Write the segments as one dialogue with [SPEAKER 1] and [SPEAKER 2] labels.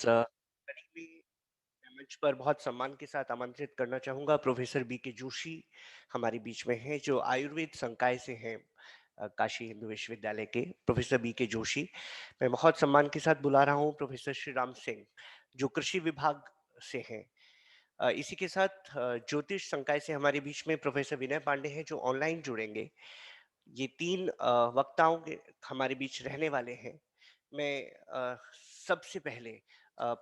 [SPEAKER 1] कड़ी में मैं मंच पर बहुत सम्मान के साथ आमंत्रित करना चाहूँगा प्रोफ़ेसर बी के जोशी हमारे बीच में हैं, जो आयुर्वेद संकाय से हैं, काशी हिंदू विश्वविद्यालय के प्रोफ़ेसर बी के जोशी। मैं बहुत सम्मान के साथ बुला रहा हूँ प्रोफ़ेसर श्रीराम सिंह, जो कृषि विभाग से हैं। इसी के साथ ज्योतिष संकाय से हमारे बीच में प्रोफ़ेसर विनय पांडे हैं, जो ऑनलाइन जुड़ेंगे। ये 3 वक्ताओं के हमारे बीच रहने वाले हैं। मैं सबसे पहले अ,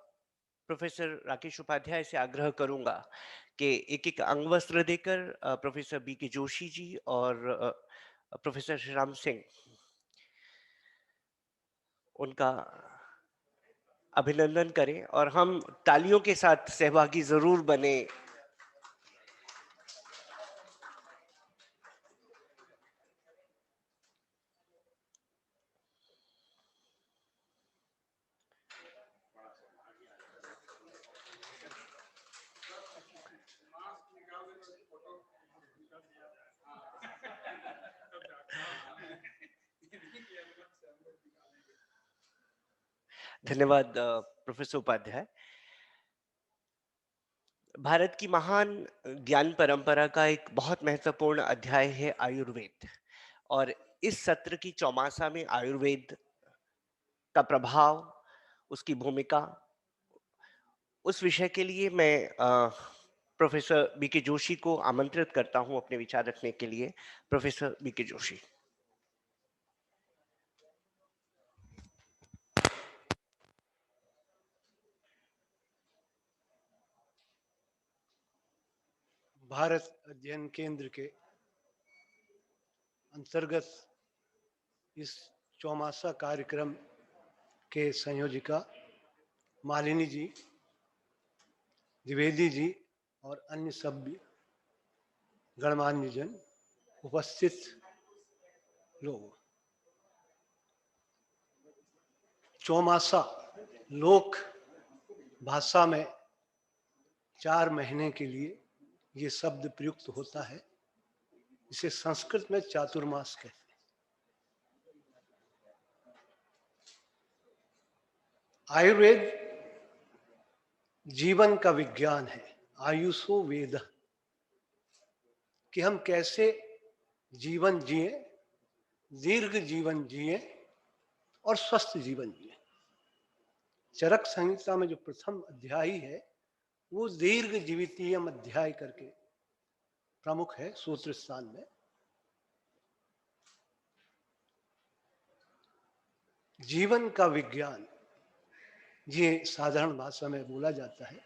[SPEAKER 1] प्रोफ़ेसर राकेश उपाध्याय से आग्रह करूँगा कि एक-एक अंगवस्त्र देकर प्रोफ़ेसर बी के जोशी जी और प्रोफ़ेसर श्रीराम सिंह उनका अभिनंदन करें और हम तालियों के साथ सहभागी ज़रूर बने। धन्यवाद प्रोफ़ेसर उपाध्याय। भारत की महान ज्ञान परंपरा का एक बहुत महत्वपूर्ण अध्याय है आयुर्वेद, और इस सत्र की चौमासा में आयुर्वेद का प्रभाव, उसकी भूमिका, उस विषय के लिए मैं प्रोफेसर बी के जोशी को आमंत्रित करता हूं अपने विचार रखने के लिए। प्रोफेसर बी के जोशी।
[SPEAKER 2] भारत अध्ययन केंद्र के अंतर्गत इस चौमासा कार्यक्रम के संयोजिका मालिनी जी, द्विवेदी जी और अन्य सभ्य गणमान्य जन, उपस्थित लोग। चौमासा लोक भाषा में 4 महीने के लिए ये शब्द प्रयुक्त होता है। इसे संस्कृत में चातुर्मास कहते हैं। आयुर्वेद जीवन का विज्ञान है, आयुषो वेद, कि हम कैसे जीवन जिए, दीर्घ जीवन जिए और स्वस्थ जीवन जिए। चरक संहिता में जो प्रथम अध्याय है वो दीर्घ जीवितीयम अध्याय करके प्रमुख है सूत्र स्थान में। जीवन का विज्ञान ये साधारण भाषा में बोला जाता है।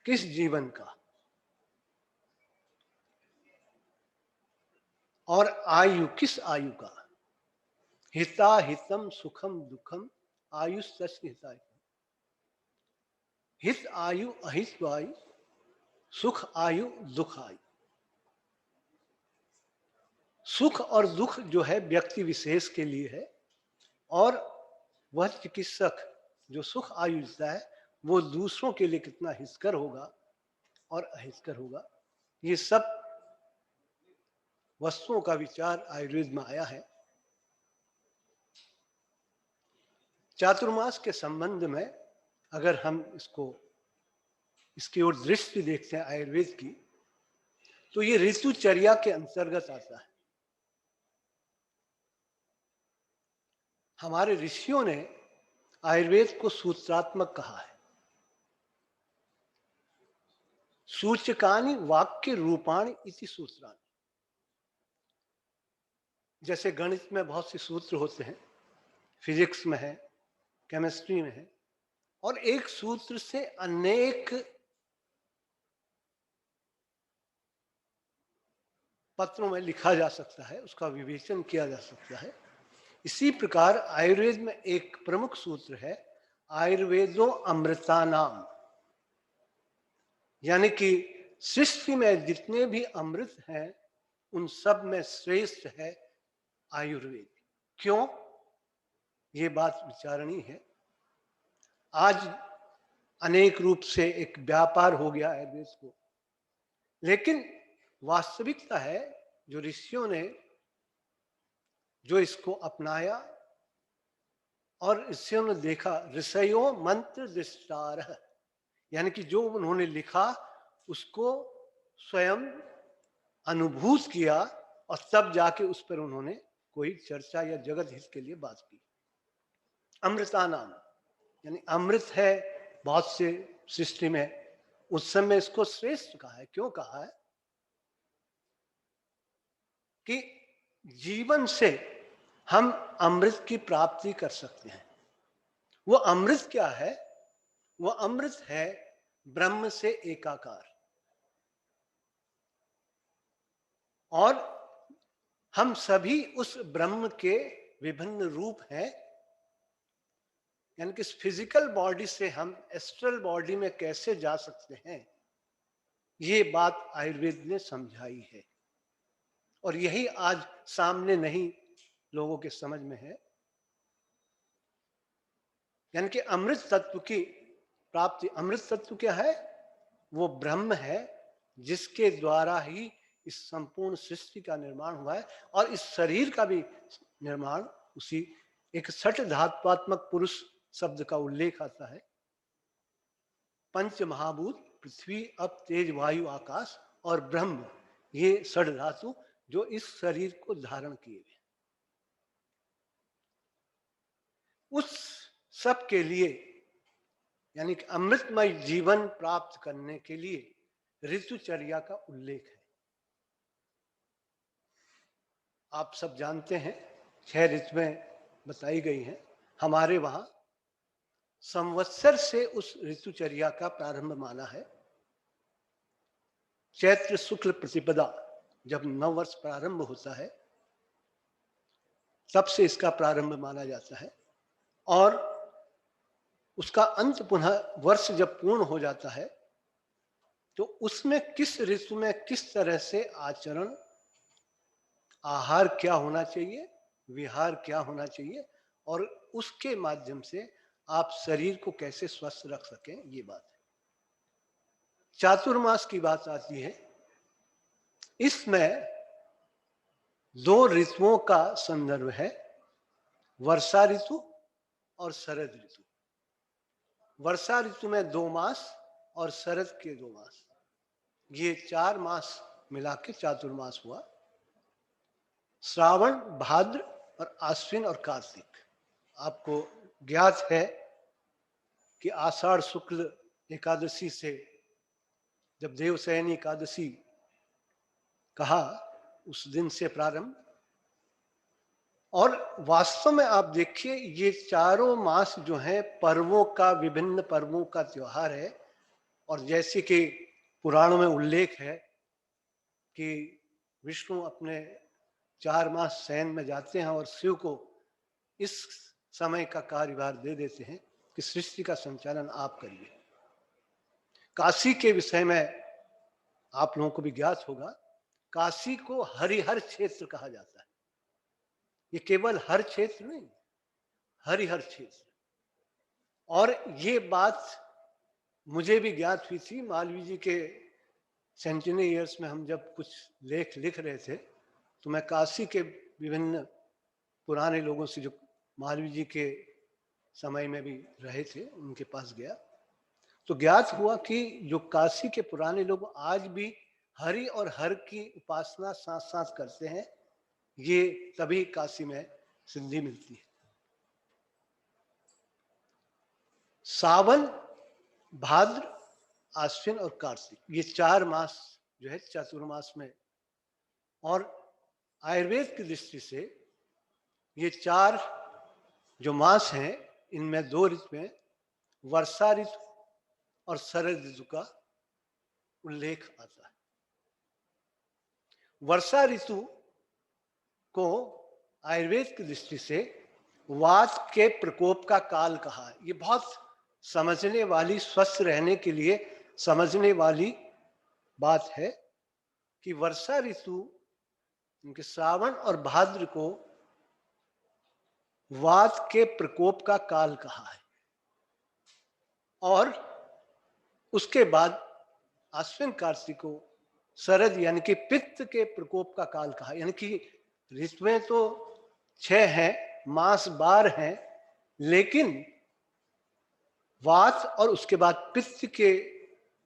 [SPEAKER 2] किस जीवन का और आयु, किस आयु का? हिता हितम सुखम दुखम आयुष हिताय। हित आयु, अहित आयु, सुख आयु, दुख आयु। सुख और दुख जो है व्यक्ति विशेष के लिए है, और वह चिकित्सक जो सुख आयु देता है वो दूसरों के लिए कितना हितकर होगा और अहितकर होगा। ये सब वस्तुओं का विचार आयुर्वेद में आया है। चातुर्मास के संबंध में अगर हम इसकी ओर दृष्टि देखते हैं आयुर्वेद की, तो ये ऋतुचर्या के अंतर्गत आता है। हमारे ऋषियों ने आयुर्वेद को सूत्रात्मक कहा है। सूचकानि वाक्य रूपाणि इति सूत्राणि। जैसे गणित में बहुत से सूत्र होते हैं, फिजिक्स में है, केमिस्ट्री में है, और एक सूत्र से अनेक पत्रों में लिखा जा सकता है, उसका विवेचन किया जा सकता है। इसी प्रकार आयुर्वेद में एक प्रमुख सूत्र है, आयुर्वेदो अमृता नाम, यानी कि सृष्टि में जितने भी अमृत हैं उन सब में श्रेष्ठ है आयुर्वेद। क्यों? ये बात विचारणीय है। आज अनेक रूप से एक व्यापार हो गया आयुर्वेद को, लेकिन वास्तविकता है जो ऋषियों ने जो इसको अपनाया और इससे उन्होंने देखा ऋषयो मंत्र दृष्टार, यानी कि जो उन्होंने लिखा उसको स्वयं अनुभूत किया और तब जाके उस पर उन्होंने कोई चर्चा या जगत हित के लिए बात की। अमृता नाम यानी अमृत है, बहुत से सृष्टि में उस समय इसको श्रेष्ठ कहा है। क्यों कहा है? कि जीवन से हम अमृत की प्राप्ति कर सकते हैं। वो अमृत क्या है? वो अमृत है ब्रह्म से एकाकार। और हम सभी उस ब्रह्म के विभिन्न रूप हैं, यानी कि इस फिजिकल बॉडी से हम एस्ट्रल बॉडी में कैसे जा सकते हैं, ये बात आयुर्वेद ने समझाई है। और यही आज सामने नहीं लोगों के समझ में है। यानी कि अमृत तत्व की प्राप्ति, अमृत तत्व क्या है? वो ब्रह्म है जिसके द्वारा ही इस संपूर्ण सृष्टि का निर्माण हुआ है और इस शरीर का भी निर्माण उसी एक सठ धात्वात्मक पुरुष शब्द का उल्लेख आता है। पंच महाभूत पृथ्वी अप तेज वायु आकाश और ब्रह्म, ये षड धातु जो इस शरीर को धारण किए हुए, उस सब के लिए यानी कि अमृतमय जीवन प्राप्त करने के लिए ऋतुचर्या का उल्लेख है। आप सब जानते हैं 6 ऋतुएं बताई गई हैं। हमारे वहां संवत्सर से उस ऋतुचर्या का प्रारंभ माना है। चैत्र शुक्ल प्रतिपदा जब नव वर्ष प्रारंभ होता है तब से इसका प्रारंभ माना जाता है और उसका अंत पुनः वर्ष जब पूर्ण हो जाता है तो उसमें किस ऋतु में किस तरह से आचरण, आहार क्या होना चाहिए, विहार क्या होना चाहिए और उसके माध्यम से आप शरीर को कैसे स्वस्थ रख सकें, ये बात है। चातुर्मास की बात आती है। इसमें 2 ऋतुओं का संदर्भ है, वर्षा ऋतु और शरद ऋतु। वर्षा ऋतु में 2 मास और शरद के 2 मास, ये 4 मास मिला के चातुर्मास हुआ। श्रावण, भाद्र और आश्विन और कार्तिक। आपको ज्ञात है कि आषाढ़ शुक्ल एकादशी से जब देवशयनी एकादशी कहा उस दिन से प्रारंभ, और वास्तव में आप देखिए ये चारों मास जो हैं पर्वों का, विभिन्न पर्वों का त्योहार है। और जैसे कि पुराणों में उल्लेख है कि विष्णु अपने 4 मास शयन में जाते हैं और शिव को इस समय का कार्यभार दे देते हैं कि सृष्टि का संचालन आप करिए। काशी के विषय में आप लोगों को भी ज्ञात होगा, काशी को हरिहर क्षेत्र कहा जाता है। ये केवल हर क्षेत्र नहीं, हरिहर क्षेत्र। और ये बात मुझे भी ज्ञात हुई थी। मालवीय जी के सेंचुरी ईयर्स में हम जब कुछ लेख लिख रहे थे तो मैं काशी के विभिन्न पुराने लोगों से जो मालवीय जी के समय में भी रहे थे उनके पास गया तो ज्ञात हुआ कि जो काशी के पुराने लोग आज भी हरि और हर की उपासना साथ साथ करते हैं, ये तभी काशी में सिद्धि मिलती है। सावन, भाद्र, आश्विन और कार्तिक, ये 4 मास जो है चातुर्मास में। और आयुर्वेद की दृष्टि से ये 4 जो मास हैं इनमें 2 ऋतु में वर्षा ऋतु और शरद ऋतु का उल्लेख आता है। वर्षा ऋतु को आयुर्वेद की दृष्टि से वात के प्रकोप का काल कहा है। ये बहुत समझने वाली, स्वस्थ रहने के लिए समझने वाली बात है कि वर्षा ऋतु उनके श्रावण और भाद्र को वात के प्रकोप का काल कहा है। और उसके बाद आश्विन कार्तिक को शरद यानी कि पित्त के प्रकोप का काल कहा। यानी कि ऋतुएं तो 6 हैं, मास 12 हैं, लेकिन वात और उसके बाद पित्त के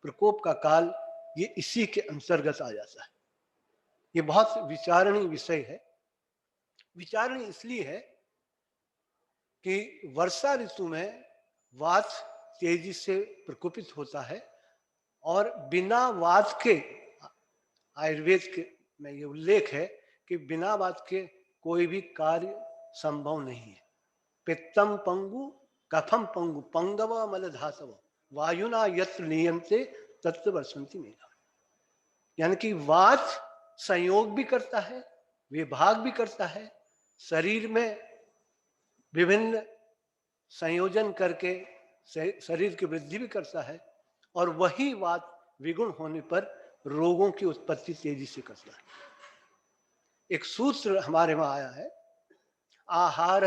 [SPEAKER 2] प्रकोप का काल ये इसी के अंतर्गत आ जाता है। ये बहुत विचारणीय विषय है। विचारणीय इसलिए है कि वर्षा ऋतु में वात तेजी से प्रकोपित होता है और बिना वात के, आयुर्वेद के में ये उल्लेख है कि बिना वात के कोई भी कार्य संभव नहीं है। पित्तम पंगु कफम पंगु पंगव मल धातव वायुना यत्र नियंते तत्र वर्षंति मेघा। यानी कि वात संयोग भी करता है, विभाग भी करता है, शरीर में विभिन्न संयोजन करके शरीर की वृद्धि भी करता है, और वही वात विगुण होने पर रोगों की उत्पत्ति तेजी से करता है। एक सूत्र हमारे वहां आया है, आहार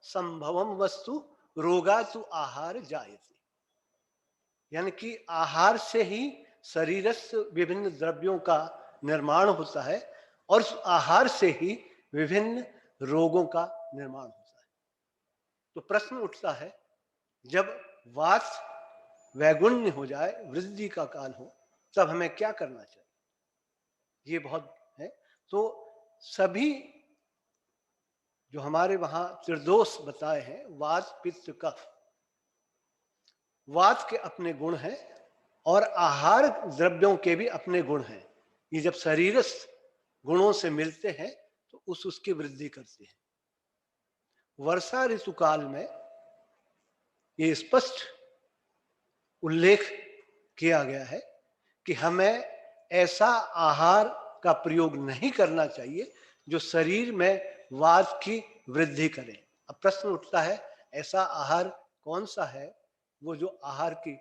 [SPEAKER 2] संभवम वस्तु रोगा तु आहार जायते। यानी कि आहार से ही शरीरस्थ विभिन्न द्रव्यों का निर्माण होता है और उस आहार से ही विभिन्न रोगों का निर्माण होता है। तो प्रश्न उठता है, जब वात वैगुण्य हो जाए, वृद्धि का काल हो, तब हमें क्या करना चाहिए? ये बहुत है। तो सभी जो हमारे वहां त्रिदोष बताए हैं, वात पित्त कफ, वात के अपने गुण हैं और आहार द्रव्यों के भी अपने गुण हैं। ये जब शरीरस्थ गुणों से मिलते हैं तो उसकी वृद्धि करते हैं। वर्षा ऋतु काल में ये स्पष्ट उल्लेख किया गया है कि हमें ऐसा आहार का प्रयोग नहीं करना चाहिए जो शरीर में वात की वृद्धि करे। अब प्रश्न उठता है, ऐसा आहार कौन सा है वो जो आहार की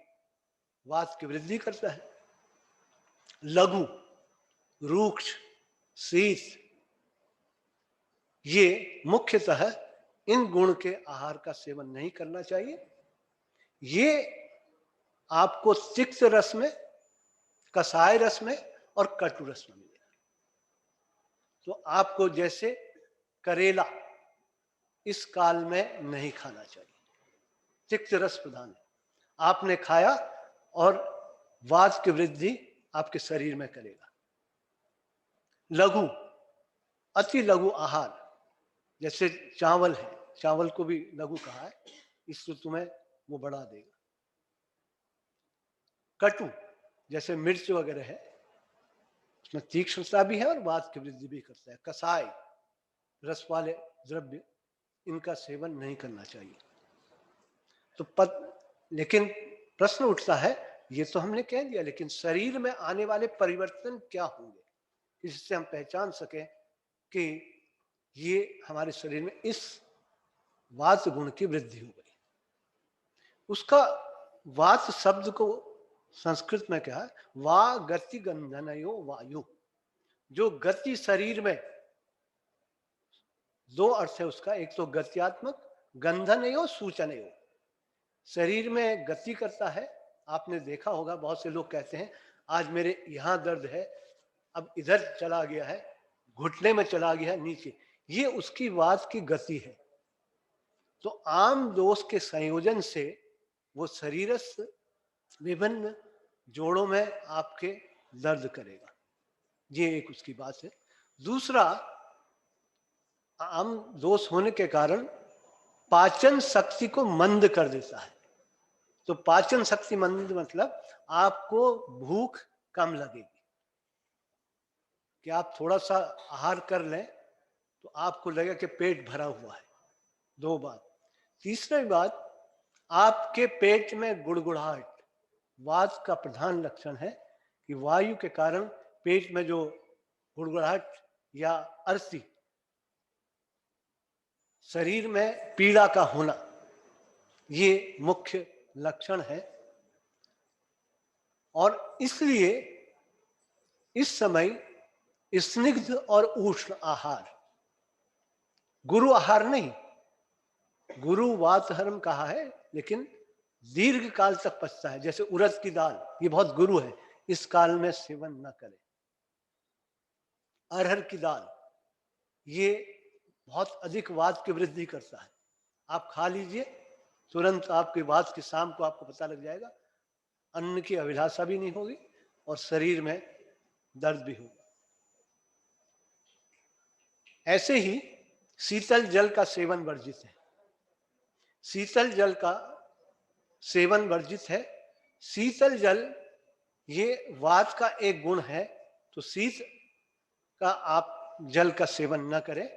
[SPEAKER 2] वात की वृद्धि करता है? लघु, रूक्ष, शीत, ये मुख्यतः इन गुण के आहार का सेवन नहीं करना चाहिए। ये आपको तिक्त रस में, कसाय रस में और कटु रस में मिलेगा। तो आपको जैसे करेला इस काल में नहीं खाना चाहिए, तिक्त रस प्रधान है। आपने खाया और वात की वृद्धि आपके शरीर में करेगा। लघु, अति लघु आहार जैसे चावल है, चावल को भी लघु कहा है, इस ऋतु में वो बढ़ा देगा। कटु जैसे मिर्च वगैरह है, उसमें तीक्ष्णता भी है और वात की वृद्धि भी करता है। कसाय, रस वाले द्रव्य, इनका सेवन नहीं करना चाहिए। तो लेकिन प्रश्न उठता है, ये तो हमने कह दिया, लेकिन शरीर में आने वाले परिवर्तन क्या होंगे जिससे हम पहचान सकें कि ये हमारे शरीर में इस वात गुण की वृद्धि हो गई? उसका वात शब्द को संस्कृत में क्या है? वा गति गंधनयो वायु। जो गति शरीर में, दो अर्थ है उसका, एक तो गत्यात्मक, गंधनयो सूचनयो, शरीर में गति करता है। आपने देखा होगा बहुत से लोग कहते हैं आज मेरे यहां दर्द है, अब इधर चला गया है, घुटने में चला गया है, नीचे, ये उसकी वात की गति है। तो आम दोष के संयोजन से वो शरीरस्थ विभिन्न जोड़ों में आपके दर्द करेगा। ये एक उसकी बात है। दूसरा, आम दोष होने के कारण पाचन शक्ति को मंद कर देता है। तो पाचन शक्ति मंद मतलब आपको भूख कम लगेगी, कि आप थोड़ा सा आहार कर लें तो आपको लगेगा कि पेट भरा हुआ है। दो बात। तीसरी बात, आपके पेट में गुड़गुड़ाहट वात का प्रधान लक्षण है कि वायु के कारण पेट में जो गुड़गुड़ाहट या अरसी, शरीर में पीड़ा का होना, ये मुख्य लक्षण है। और इसलिए इस समय स्निग्ध और उष्ण आहार, गुरु आहार नहीं, गुरु वातहरम कहा है, लेकिन दीर्घ काल तक पचता है। जैसे उड़द की दाल, ये बहुत गुरु है, इस काल में सेवन न करें। अरहर की दाल, ये बहुत अधिक वात की वृद्धि करता है, आप खा लीजिए तुरंत आपकी बात की शाम को आपको पता लग जाएगा, अन्न की अभिलाषा भी नहीं होगी और शरीर में दर्द भी होगा। ऐसे ही शीतल जल का सेवन वर्जित है। शीतल जल का सेवन वर्जित है। शीतल जल ये वात का एक गुण है, तो शीत का आप जल का सेवन न करें।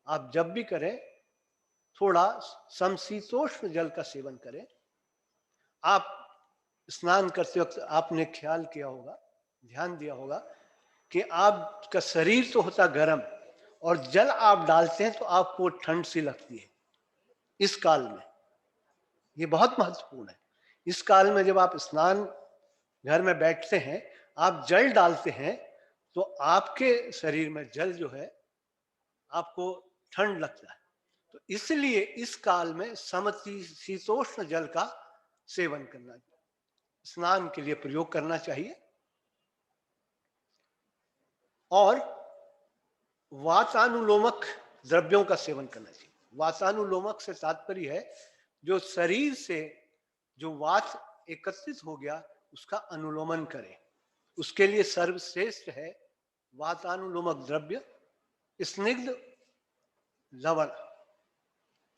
[SPEAKER 2] आप जब भी करें थोड़ा समशीतोष्ण जल का सेवन करें। आप स्नान करते वक्त आपने ख्याल किया होगा, ध्यान दिया होगा कि आपका शरीर तो होता गर्म और जल आप डालते हैं तो आपको ठंड सी लगती है। इस काल में ये बहुत महत्वपूर्ण है। इस काल में जब आप स्नान घर में बैठते हैं, आप जल डालते हैं तो आपके शरीर में जल जो है आपको ठंड लगता है। तो इसलिए इस काल में समशीतोष्ण जल का सेवन करना चाहिए, स्नान के लिए प्रयोग करना चाहिए। और वातानुलोमक द्रव्यों का सेवन करना चाहिए। वातानुलोमक से तात्पर्य है जो शरीर से जो वात एकत्रित हो गया उसका अनुलोमन करे। उसके लिए सर्वश्रेष्ठ है वातानुलोमक द्रव्य स्निग्ध लवण।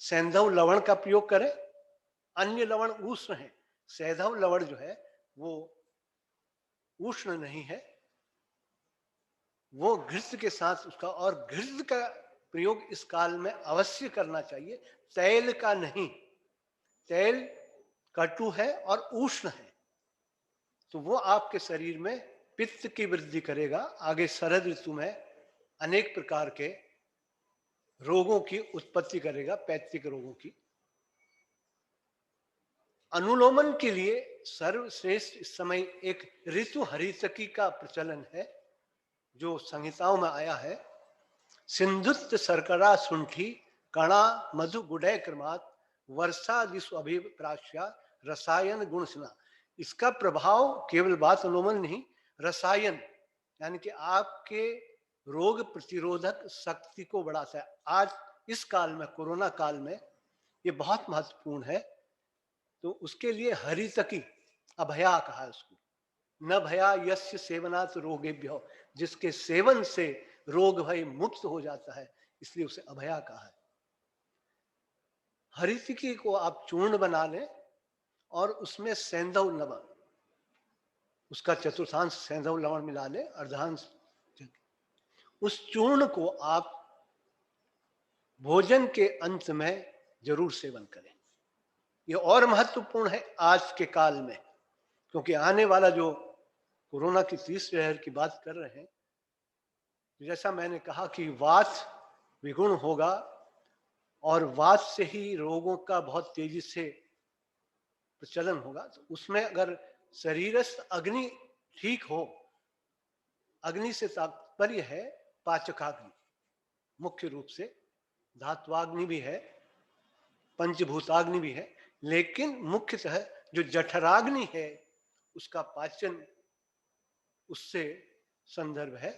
[SPEAKER 2] सैंधव लवण का प्रयोग करें। अन्य लवण उष्ण है, सैंधव लवण जो है वो उष्ण नहीं है, वो घृत के साथ उसका, और घृत का प्रयोग इस काल में अवश्य करना चाहिए, तैल का नहीं। तैल कटु है और उष्ण है, तो वो आपके शरीर में पित्त की वृद्धि करेगा। आगे शरद ऋतु में अनेक प्रकार के रोगों की उत्पत्ति करेगा, पैतृक रोगों की। अनुलोमन के लिए सर्वश्रेष्ठ इस समय एक ऋतु हरितकी का प्रचलन है जो संहिताओं में आया है। सिंधुत्त शर्करा सुंठी कणा मधु गुडय क्रमात् वर्षा दिशु अभिप्राश्या रसायन गुणसना। इसका प्रभाव केवल वात अनुलोमन नहीं, रसायन यानी कि आपके रोग प्रतिरोधक शक्ति को बढ़ाता है। आज इस काल में, कोरोना काल में ये बहुत महत्वपूर्ण है। तो उसके लिए हरितकी, अभया कहा है उसको। न भया यस्य सेवनात् रोगेभ्यो, जिसके सेवन से रोग भय मुक्त हो जाता है, इसलिए उसे अभया कहा है। हरितकी को आप चूर्ण बना लें और उसमें सैंधव लवण, उसका चतुर्थांश सैंधव लवण मिला लें, अर्धांश। उस चूर्ण को आप भोजन के अंत में जरूर सेवन करें। ये और महत्वपूर्ण है आज के काल में, क्योंकि आने वाला जो कोरोना की तीसरी लहर की बात कर रहे हैं, जैसा मैंने कहा कि वात विगुण होगा और वात से ही रोगों का बहुत तेजी से प्रचलन होगा। तो उसमें अगर शरीरस्थ अग्नि ठीक हो, अग्नि से तात्पर्य है पाचकाग्नि, मुख्य रूप से धात्वाग्नि भी है, पंचभूताग्नि भी है, लेकिन मुख्यतः जो जठराग्नि है उसका पाचन उससे संदर्भ है।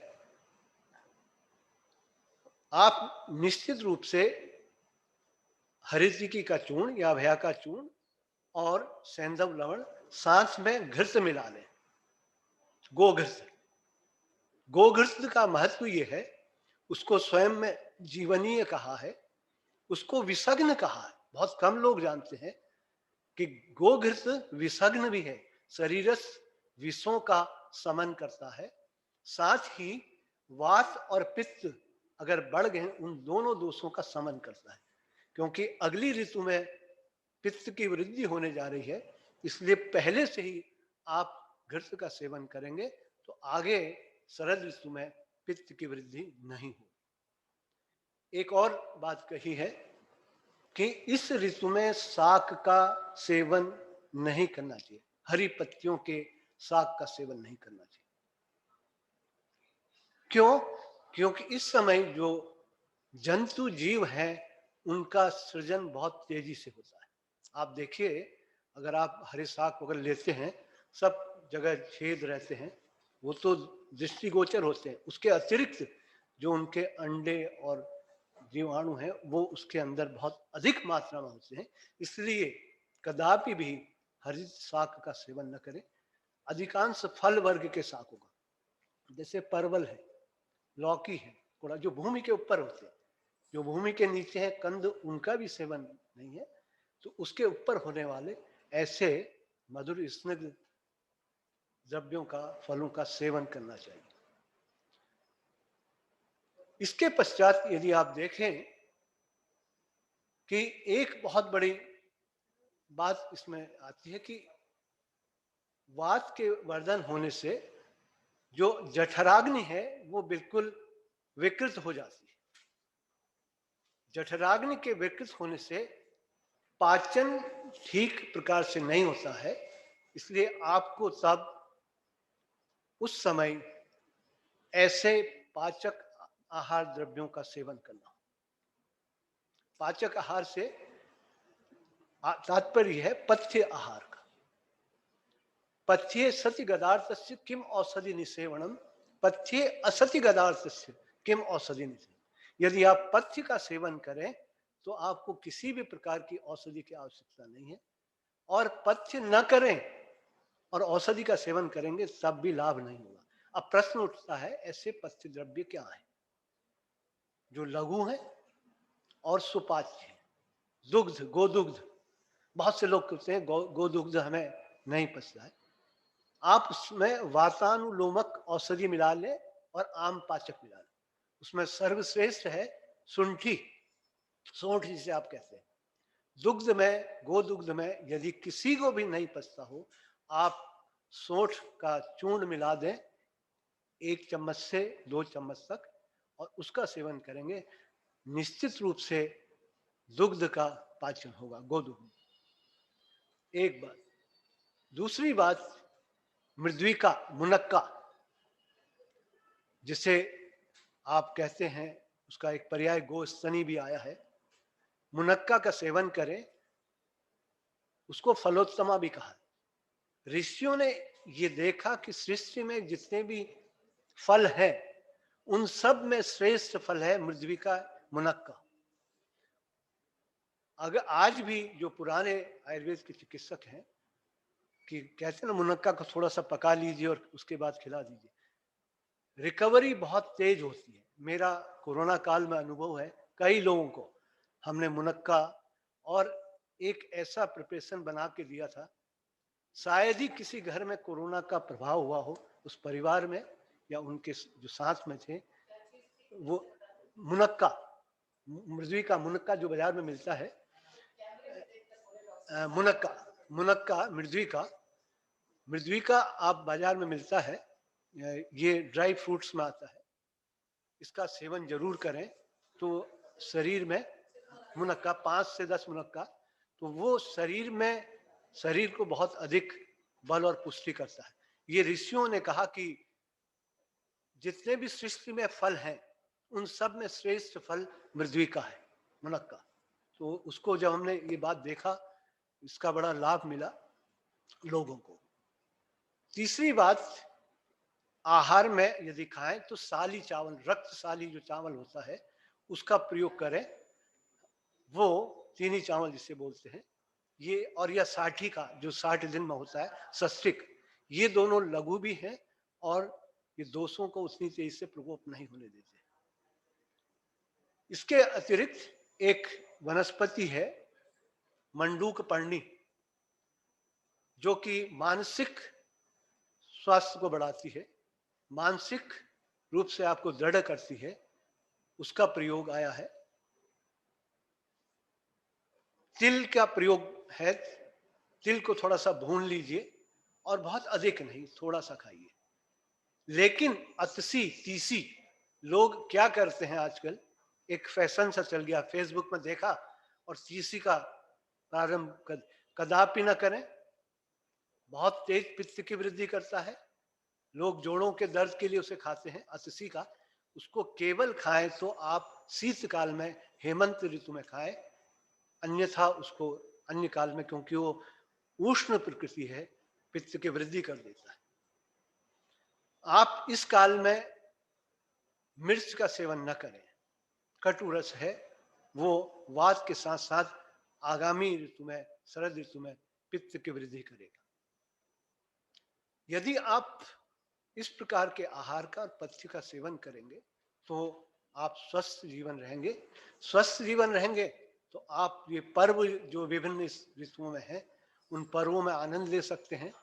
[SPEAKER 2] आप निश्चित रूप से हरितकी का चूर्ण या भया का चूर्ण और सैंधव लवण साथ में घृत मिला लें, गोघृत। गोघृत का महत्व ये है, उसको स्वयं में जीवनीय कहा है, उसको विषग्न कहा है। बहुत कम लोग जानते हैं कि गोघृत विषग्न भी है, शरीरस्थ विषों का समन करता है। साथ ही वात और पित्त अगर बढ़ गए, उन दोनों दोषों का समन करता है। क्योंकि अगली ऋतु में पित्त की वृद्धि होने जा रही है, इसलिए पहले से ही आप घृत का सेवन करेंगे तो आगे शरद ऋतु में पित्त की वृद्धि नहीं हो। एक और बात कही है कि इस ऋतु में शाक का सेवन नहीं करना चाहिए, हरी पत्तियों के शाक का सेवन नहीं करना चाहिए। क्यों? क्योंकि इस समय जो जंतु जीव हैं उनका सृजन बहुत तेजी से होता है। आप देखिए, अगर आप हरे शाक वगैरह लेते हैं, सब जगह छेद रहते हैं, वो तो दृष्टिगोचर होते हैं। उसके अतिरिक्त जो उनके अंडे और जीवाणु हैं वो उसके अंदर बहुत अधिक मात्रा में होते हैं। इसलिए कदापि भी हरित शाक का सेवन न करें। अधिकांश फल वर्ग के शाकों का, जैसे परवल है, लौकी है, थोड़ा जो भूमि के ऊपर होते हैं, जो भूमि के नीचे है कंद, उनका भी सेवन नहीं है। तो उसके ऊपर होने वाले ऐसे मधुर स्निग्ध द्रव्यों का, फलों का सेवन करना चाहिए। इसके पश्चात यदि आप देखें कि एक बहुत बड़ी बात इसमें आती है कि वात के वर्धन होने से जो जठराग्नि है वो बिल्कुल विकृत हो जाती है। जठराग्नि के विकृत होने से पाचन ठीक प्रकार से नहीं होता है, इसलिए आपको तब उस समय ऐसे पाचक आहार द्रव्यों का सेवन करना। पाचक आहार से तात्पर्य है पथ्य आहार का। पथ्ये सति गदार्थस्य किम औषधि निसेवनम, पथ्ये असति गदार्थस्य किम औषधि निसेवनम। यदि आप पथ्य का सेवन करें तो आपको किसी भी प्रकार की औषधि की आवश्यकता नहीं है, और पथ्य न करें और औषधि का सेवन करेंगे तब भी लाभ नहीं होगा। अब प्रश्न उठता है ऐसे पथ्य द्रव्य क्या है जो लघु है और सुपाच्य है। दुग्ध, गोदुग्ध, बहुत से लोग कहते हैं गोदुग्ध हमें नहीं पचता है। आप उसमें वातानुलोमक औषधि मिला लें और आम पाचक मिला लें। उसमें सर्वश्रेष्ठ है शुंठी, सोंठ जिसे आप कहते हैं। दुग्ध में, गोदुग्ध में यदि किसी को भी नहीं पचता हो, आप सोंठ का चूर्ण मिला दें 1 चम्मच से 2 चम्मच तक, और उसका सेवन करेंगे, निश्चित रूप से दुग्ध का पाचन होगा, गोदुग्ध। एक बात। दूसरी बात, मृद्विका, मुनक्का जिसे आप कहते हैं, उसका एक पर्याय गोस्तनी भी आया है। मुनक्का का सेवन करें, उसको फलोत्तमा भी कहा। ऋषियों ने ये देखा कि सृष्टि में जितने भी फल हैं उन सब में श्रेष्ठ फल है मृद्विका, मुनक्का। अगर आज भी जो पुराने आयुर्वेद के चिकित्सक हैं कि कहते हैं ना, मुनक्का को थोड़ा सा पका लीजिए और उसके बाद खिला दीजिए, रिकवरी बहुत तेज होती है। मेरा कोरोना काल में अनुभव है, कई लोगों को हमने मुनक्का और एक ऐसा प्रिपरेशन बना के दिया था, शायद ही किसी घर में कोरोना का प्रभाव हुआ हो उस परिवार में या उनके जो साथ में थे। वो मुनक्का, मृद्वी का मुनक्का जो बाजार में मिलता है, मुनक्का, मुनक्का मृद्वी का आप बाजार में मिलता है, ये ड्राई फ्रूट्स में आता है। इसका सेवन जरूर करें तो शरीर में, मुनक्का 5 से 10 मुनक्का, तो वो शरीर को बहुत अधिक बल और पुष्टि करता है। ये ऋषियों ने कहा कि जितने भी सृष्टि में फल हैं उन सब में श्रेष्ठ फल मृद्वी का है, मुनक्का। तो उसको जब हमने ये बात देखा, इसका बड़ा लाभ मिला लोगों को। तीसरी बात, आहार में यदि खाएं तो साली चावल, रक्तशाली जो चावल होता है उसका प्रयोग करें। वो चीनी चावल जिसे बोलते हैं ये, और या साठी का जो 60 दिन में होता है, सस्टिक, ये दोनों लघु भी हैं और ये दोषों को उतनी तेजी से प्रकोप नहीं होने देते। इसके अतिरिक्त एक वनस्पति है मंडूक पर्णी, जो कि मानसिक स्वास्थ्य को बढ़ाती है, मानसिक रूप से आपको दृढ़ करती है, उसका प्रयोग आया है। तिल का प्रयोग है, तिल को थोड़ा सा भून लीजिए और बहुत अधिक नहीं, थोड़ा सा खाइए। लेकिन अतसी तीसी लोग क्या करते हैं आजकल, एक फैशन सा चल गया, फेसबुक में देखा और तीसी का प्रारंभ कदापि न करें। बहुत तेज पित्त की वृद्धि करता है, लोग जोड़ों के दर्द के लिए उसे खाते हैं, अतसी का। उसको केवल खाएं तो आप शीतकाल में, हेमंत ऋतु में खाएं, अन्यथा उसको अन्य काल में, क्योंकि वो उष्ण प्रकृति है, पित्त की वृद्धि कर देता है। आप इस काल में मिर्च का सेवन न करें, कटु रस है वो वात के साथ साथ आगामी ऋतु में शरद ऋतु में पित्त की वृद्धि करेगा। यदि आप इस प्रकार के आहार का और पथ्य का सेवन करेंगे तो आप स्वस्थ जीवन रहेंगे। स्वस्थ जीवन रहेंगे तो आप ये पर्व जो विभिन्न इस ऋतुओं में हैं उन पर्वों में आनंद ले सकते हैं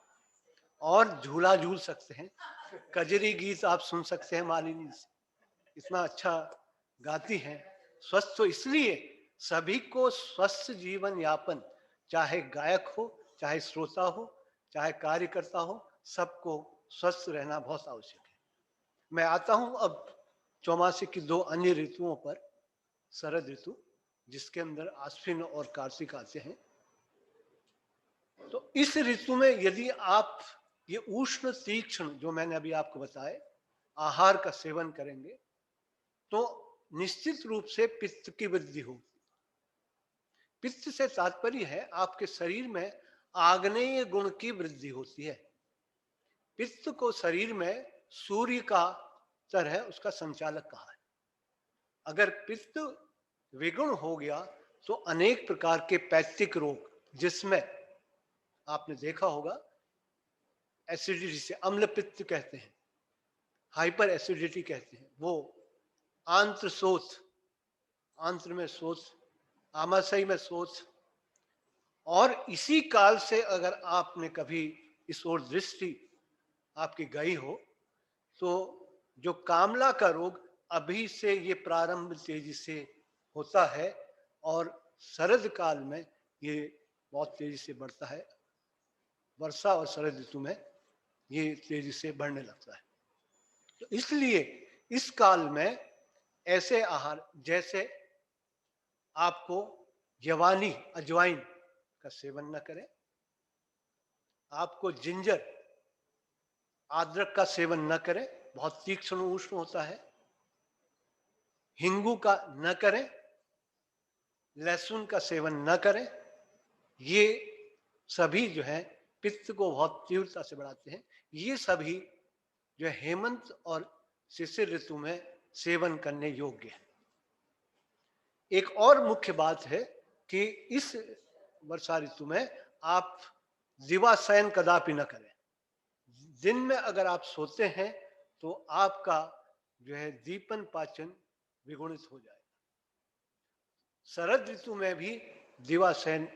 [SPEAKER 2] और झूला झूल सकते हैं। कजरी गीत आप सुन सकते हैं मालिनी से, इतना अच्छा गाती हैं। स्वस्थ तो इसलिए सभी को स्वस्थ जीवन यापन, चाहे गायक हो, चाहे श्रोता हो, चाहे कार्यकर्ता हो, सबको स्वस्थ रहना बहुत आवश्यक है। मैं आता हूं अब चौमासे की दो अन्य ऋतुओं पर। शरद ऋतु जिसके अंदर आश्विन और कार्तिक आते हैं। तो इस ऋतु में यदि आप ये उष्ण तीक्ष्ण जो मैंने अभी आपको बताए आहार का सेवन करेंगे तो निश्चित रूप से पित्त की वृद्धि होगी। पित्त से तात्पर्य है आपके शरीर में आग्नेय गुण की वृद्धि होती है। पित्त को शरीर में सूर्य का तरह उसका संचालक कहा है। अगर पित्त विगुण हो गया तो अनेक प्रकार के पैत्तिक रोग, जिसमें आपने देखा होगा एसिडिटी से अम्ल पित्त कहते हैं, हाइपर एसिडिटी कहते हैं, वो आंत्र शोथ, आंत्र में शोथ, आमाशय में शोथ। और इसी काल से अगर आपने कभी इस ओर दृष्टि आपकी गई हो तो जो कामला का रोग अभी से ये प्रारंभ तेजी से होता है और शरद काल में ये बहुत तेजी से बढ़ता है। वर्षा और शरद ऋतु में ये तेजी से बढ़ने लगता है। तो इसलिए इस काल में ऐसे आहार जैसे आपको जवानी अजवाइन का सेवन न करें, आपको जिंजर अदरक का सेवन न करें, बहुत तीक्ष्ण उष्ण होता है, हिंगू का न करें, लहसुन का सेवन न करें। ये सभी जो है पित्त को बहुत तीव्रता से बढ़ाते हैं। ये सभी जो है हेमंत और शिशिर ऋतु में सेवन करने योग्य है। एक और मुख्य बात है कि इस वर्षा ऋतु में आप दिवाशयन कदापि न करें। दिन में अगर आप सोते हैं तो आपका जो है दीपन पाचन विगुणित हो जाएगा। शरद ऋतु में भी दिवाशयन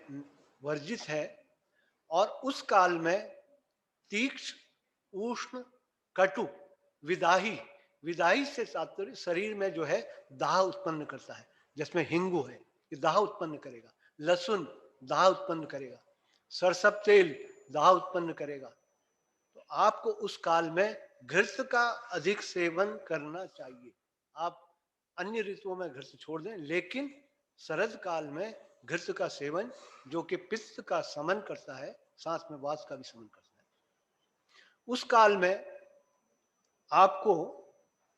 [SPEAKER 2] वर्जित है और उस काल में तीक्ष्ण उष्ण कटु विदाही, विदाही से तात्पर्य शरीर में जो है दाह उत्पन्न करता है। जिसमें हिंगू है ये दाह उत्पन्न करेगा, लहसुन दाह उत्पन्न करेगा, सरसब तेल दाह उत्पन्न करेगा। तो आपको उस काल में घृत का अधिक सेवन करना चाहिए। आप अन्य ऋतुओं में घृत छोड़ दें, लेकिन शरद काल में घृत का सेवन जो कि पित्त का समन करता है, सांस में वात का भी समन करता है, उस काल में आपको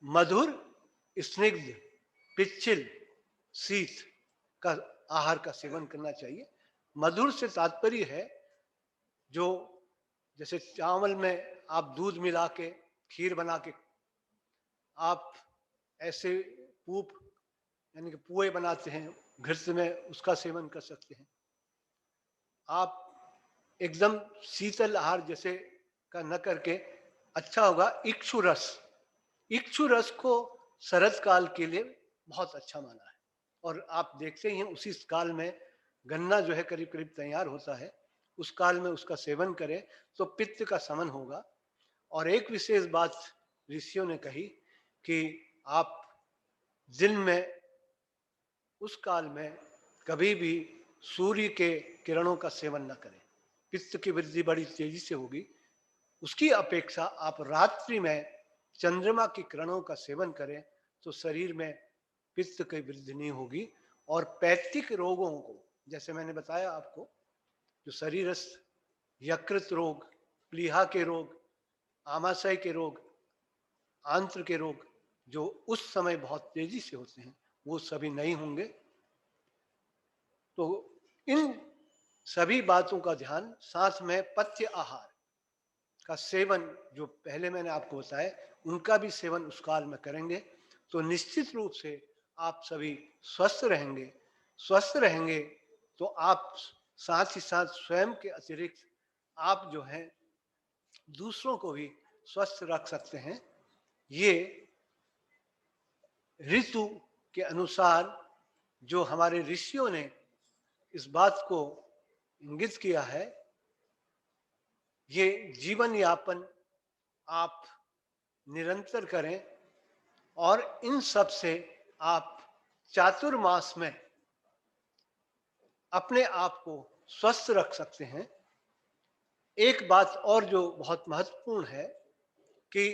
[SPEAKER 2] मधुर स्निग्ध पिच्छिल शीत का आहार का सेवन करना चाहिए। मधुर से तात्पर्य है जो जैसे चावल में आप दूध मिला के खीर बना के आप ऐसे पूप यानी कि पुए बनाते हैं घृत में, उसका सेवन कर सकते हैं। आप एकदम शीतल आहार जैसे का न करके अच्छा होगा इक्षु रस। इक्षु रस को शरद काल के लिए बहुत अच्छा माना है। और आप देखते ही हैं उसी काल में गन्ना जो है करीब करीब तैयार होता है, उस काल में उसका सेवन करें तो पित्त का समन होगा। और एक विशेष बात ऋषियों ने कही कि आप दिन में उस काल में कभी भी सूर्य के किरणों का सेवन न करें, पित्त की वृद्धि बड़ी तेजी से होगी। उसकी अपेक्षा आप रात्रि में चंद्रमा की किरणों का सेवन करें तो शरीर में पित्त की वृद्धि नहीं होगी। और पैत्तिक रोगों को जैसे मैंने बताया आपको, जो शरीरस्थ यकृत रोग, प्लीहा के रोग, आमाशय के रोग, आंत्र के रोग जो उस समय बहुत तेजी से होते हैं, वो सभी नहीं होंगे। तो इन सभी बातों का ध्यान, साथ में पथ्य आहार का सेवन जो पहले मैंने आपको बताया, उनका भी सेवन उस काल में करेंगे तो निश्चित रूप से आप सभी स्वस्थ रहेंगे। स्वस्थ रहेंगे तो आप साथ ही साथ स्वयं के अतिरिक्त आप जो है दूसरों को भी स्वस्थ रख सकते हैं। ये ऋतु के अनुसार जो हमारे ऋषियों ने इस बात को इंगित किया है, ये जीवन यापन आप निरंतर करें और इन सब से आप चातुर्मास में अपने आप को स्वस्थ रख सकते हैं। एक बात और जो बहुत महत्वपूर्ण है कि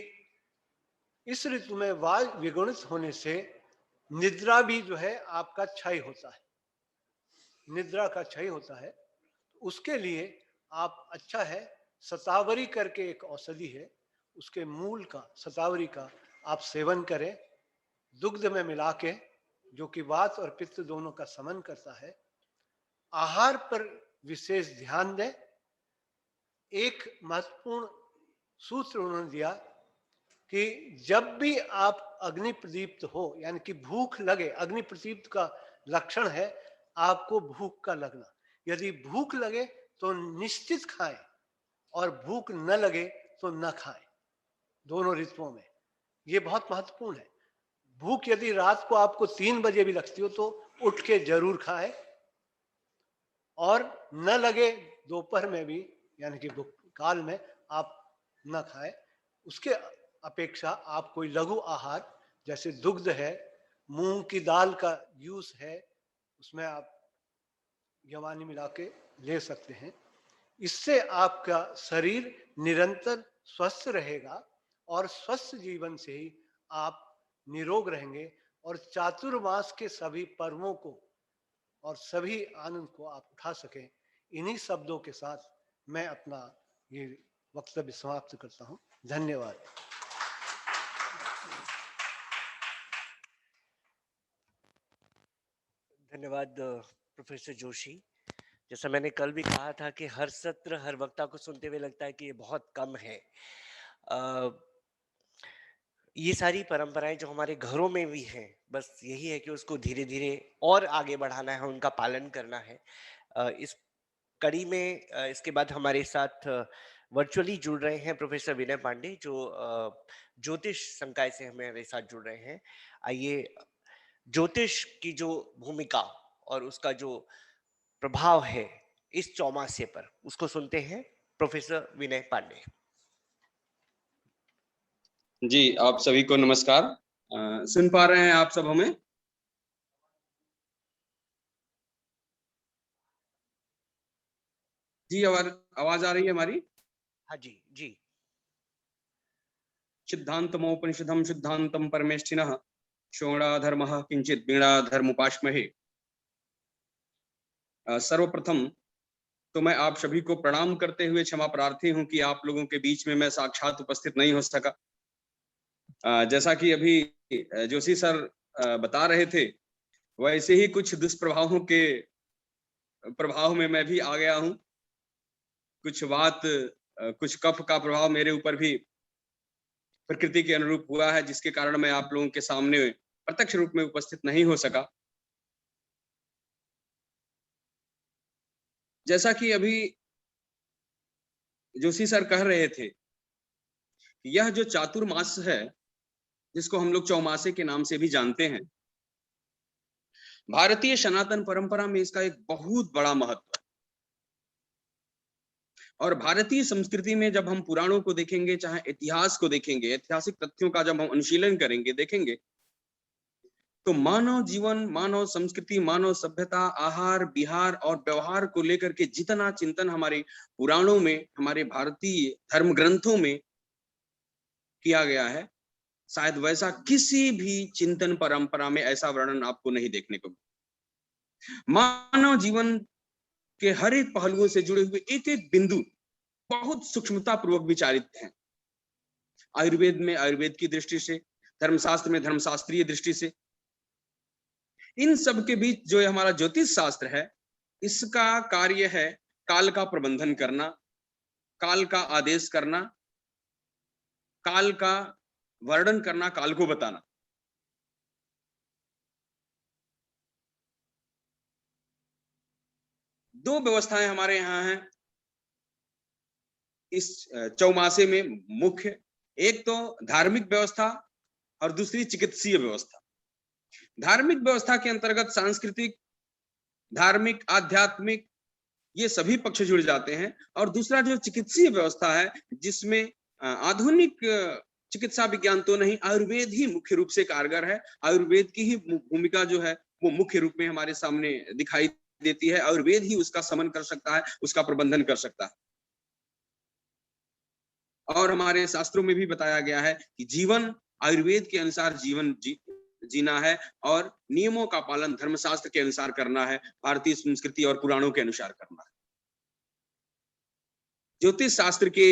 [SPEAKER 2] इस ऋतु में वायु विगुणित होने से निद्रा भी जो है आपका क्षय होता है, निद्रा का क्षय होता है। उसके लिए आप अच्छा है, शतावरी करके एक औषधि है, उसके मूल का, शतावरी का आप सेवन करें दुग्ध में मिला के, जो कि वात और पित्त दोनों का समन करता है। आहार पर विशेष ध्यान दें। एक महत्वपूर्ण सूत्र उन्होंने दिया कि जब भी आप अग्नि प्रदीप्त हो, यानी कि भूख लगे, अग्नि प्रदीप्त का लक्षण है आपको भूख का लगना। यदि भूख लगे तो निश्चित खाएं और भूख न लगे तो न खाएं, दोनों ऋतुओं में। ये बहुत महत्वपूर्ण है। भूख यदि रात को आपको 3 बजे भी लगती हो तो उठ के जरूर खाएं, और न लगे दोपहर में भी, यानी कि काल में आप न खाएं। उसके अपेक्षा आप कोई लघु आहार जैसे दुग्ध है, मूंग की दाल का जूस है, उसमें आप जवानी मिला के ले सकते हैं। इससे आपका शरीर निरंतर स्वस्थ रहेगा और स्वस्थ जीवन से ही आप निरोग रहेंगे और चातुर्मास के सभी पर्वों को और सभी आनंद को आप उठा सकें। इन्हीं शब्दों के साथ मैं अपना ये वक्तव्य समाप्त करता हूं। धन्यवाद।
[SPEAKER 1] धन्यवाद प्रोफेसर जोशी। जैसा मैंने कल भी कहा था कि हर सत्र हर वक्ता को सुनते हुए लगता है कि ये बहुत कम है। अ, ये सारी परंपराएं जो हमारे घरों में भी हैं, बस यही है कि उसको धीरे धीरे और आगे बढ़ाना है, उनका पालन करना है। इस कड़ी में इसके बाद हमारे साथ वर्चुअली जुड़ रहे हैं प्रोफेसर विनय पांडे, जो ज्योतिष संकाय से हमारे साथ जुड़ रहे हैं। आइए, ज्योतिष की जो भूमिका और उसका जो प्रभाव है इस चौमासे पर, उसको सुनते हैं प्रोफेसर विनय पांडे।
[SPEAKER 3] जी, आप सभी को नमस्कार। सुन पा रहे हैं आप सब हमें? जी, आवाज आ रही है हमारी?
[SPEAKER 1] हाँ जी जी।
[SPEAKER 3] सिद्धांतमोपनिषदं सिद्धांतम परमेष्ठिनः श्रवणाधर्मः किंचित वीणाधर्मुपाश्महे। सर्वप्रथम तो मैं आप सभी को प्रणाम करते हुए क्षमा प्रार्थी हूं कि आप लोगों के बीच में मैं साक्षात उपस्थित नहीं हो सका। जैसा कि अभी जोशी सर बता रहे थे, वैसे ही कुछ दुष्प्रभावों के प्रभाव में मैं भी आ गया हूं। कुछ कफ का प्रभाव मेरे ऊपर भी प्रकृति के अनुरूप हुआ है, जिसके कारण मैं आप लोगों के सामने प्रत्यक्ष रूप में उपस्थित नहीं हो सका। जैसा कि अभी जोशी सर कह रहे थे, यह जो चातुर्मास है, जिसको हम लोग चौमासे के नाम से भी जानते हैं, भारतीय सनातन परंपरा में इसका एक बहुत बड़ा महत्व है। और भारतीय संस्कृति में जब हम पुराणों को देखेंगे, चाहे इतिहास को देखेंगे, ऐतिहासिक तथ्यों का जब हम अनुशीलन करेंगे, देखेंगे, तो मानव जीवन, मानव संस्कृति, मानव सभ्यता, आहार विहार और व्यवहार को लेकर के जितना चिंतन हमारे पुराणों में, हमारे भारतीय धर्म ग्रंथों में किया गया है, शायद वैसा किसी भी चिंतन परंपरा में ऐसा वर्णन आपको नहीं देखने को मिलेगा। मानव जीवन के हर एक पहलुओं से जुड़े हुए एक एक बिंदु बहुत सूक्ष्मता पूर्वक विचारित हैं। आयुर्वेद में आयुर्वेद की दृष्टि से, धर्मशास्त्र में धर्मशास्त्रीय दृष्टि से, इन सब के बीच जो हमारा ज्योतिष शास्त्र है, इसका कार्य है काल का प्रबंधन करना, काल का आदेश करना, काल का वर्णन करना, काल को बताना। दो व्यवस्थाएं हमारे यहाँ हैं इस चौमासे में मुख्य। एक तो धार्मिक व्यवस्था और दूसरी चिकित्सीय व्यवस्था। धार्मिक व्यवस्था के अंतर्गत सांस्कृतिक, धार्मिक, आध्यात्मिक ये सभी पक्ष जुड़ जाते हैं। और दूसरा जो चिकित्सीय व्यवस्था है, जिसमें आधुनिक चिकित्सा विज्ञान तो नहीं, आयुर्वेद ही मुख्य रूप से कारगर है। आयुर्वेद की ही भूमिका जो है वो मुख्य रूप में हमारे सामने दिखाई देती है। आयुर्वेद ही उसका समन कर सकता है, उसका प्रबंधन कर सकता है। और हमारे शास्त्रों में भी बताया गया है कि जीवन आयुर्वेद के अनुसार जीवन जीना है और नियमों का पालन धर्मशास्त्र के अनुसार करना है, भारतीय संस्कृति और पुराणों के अनुसार करना है। ज्योतिष शास्त्र के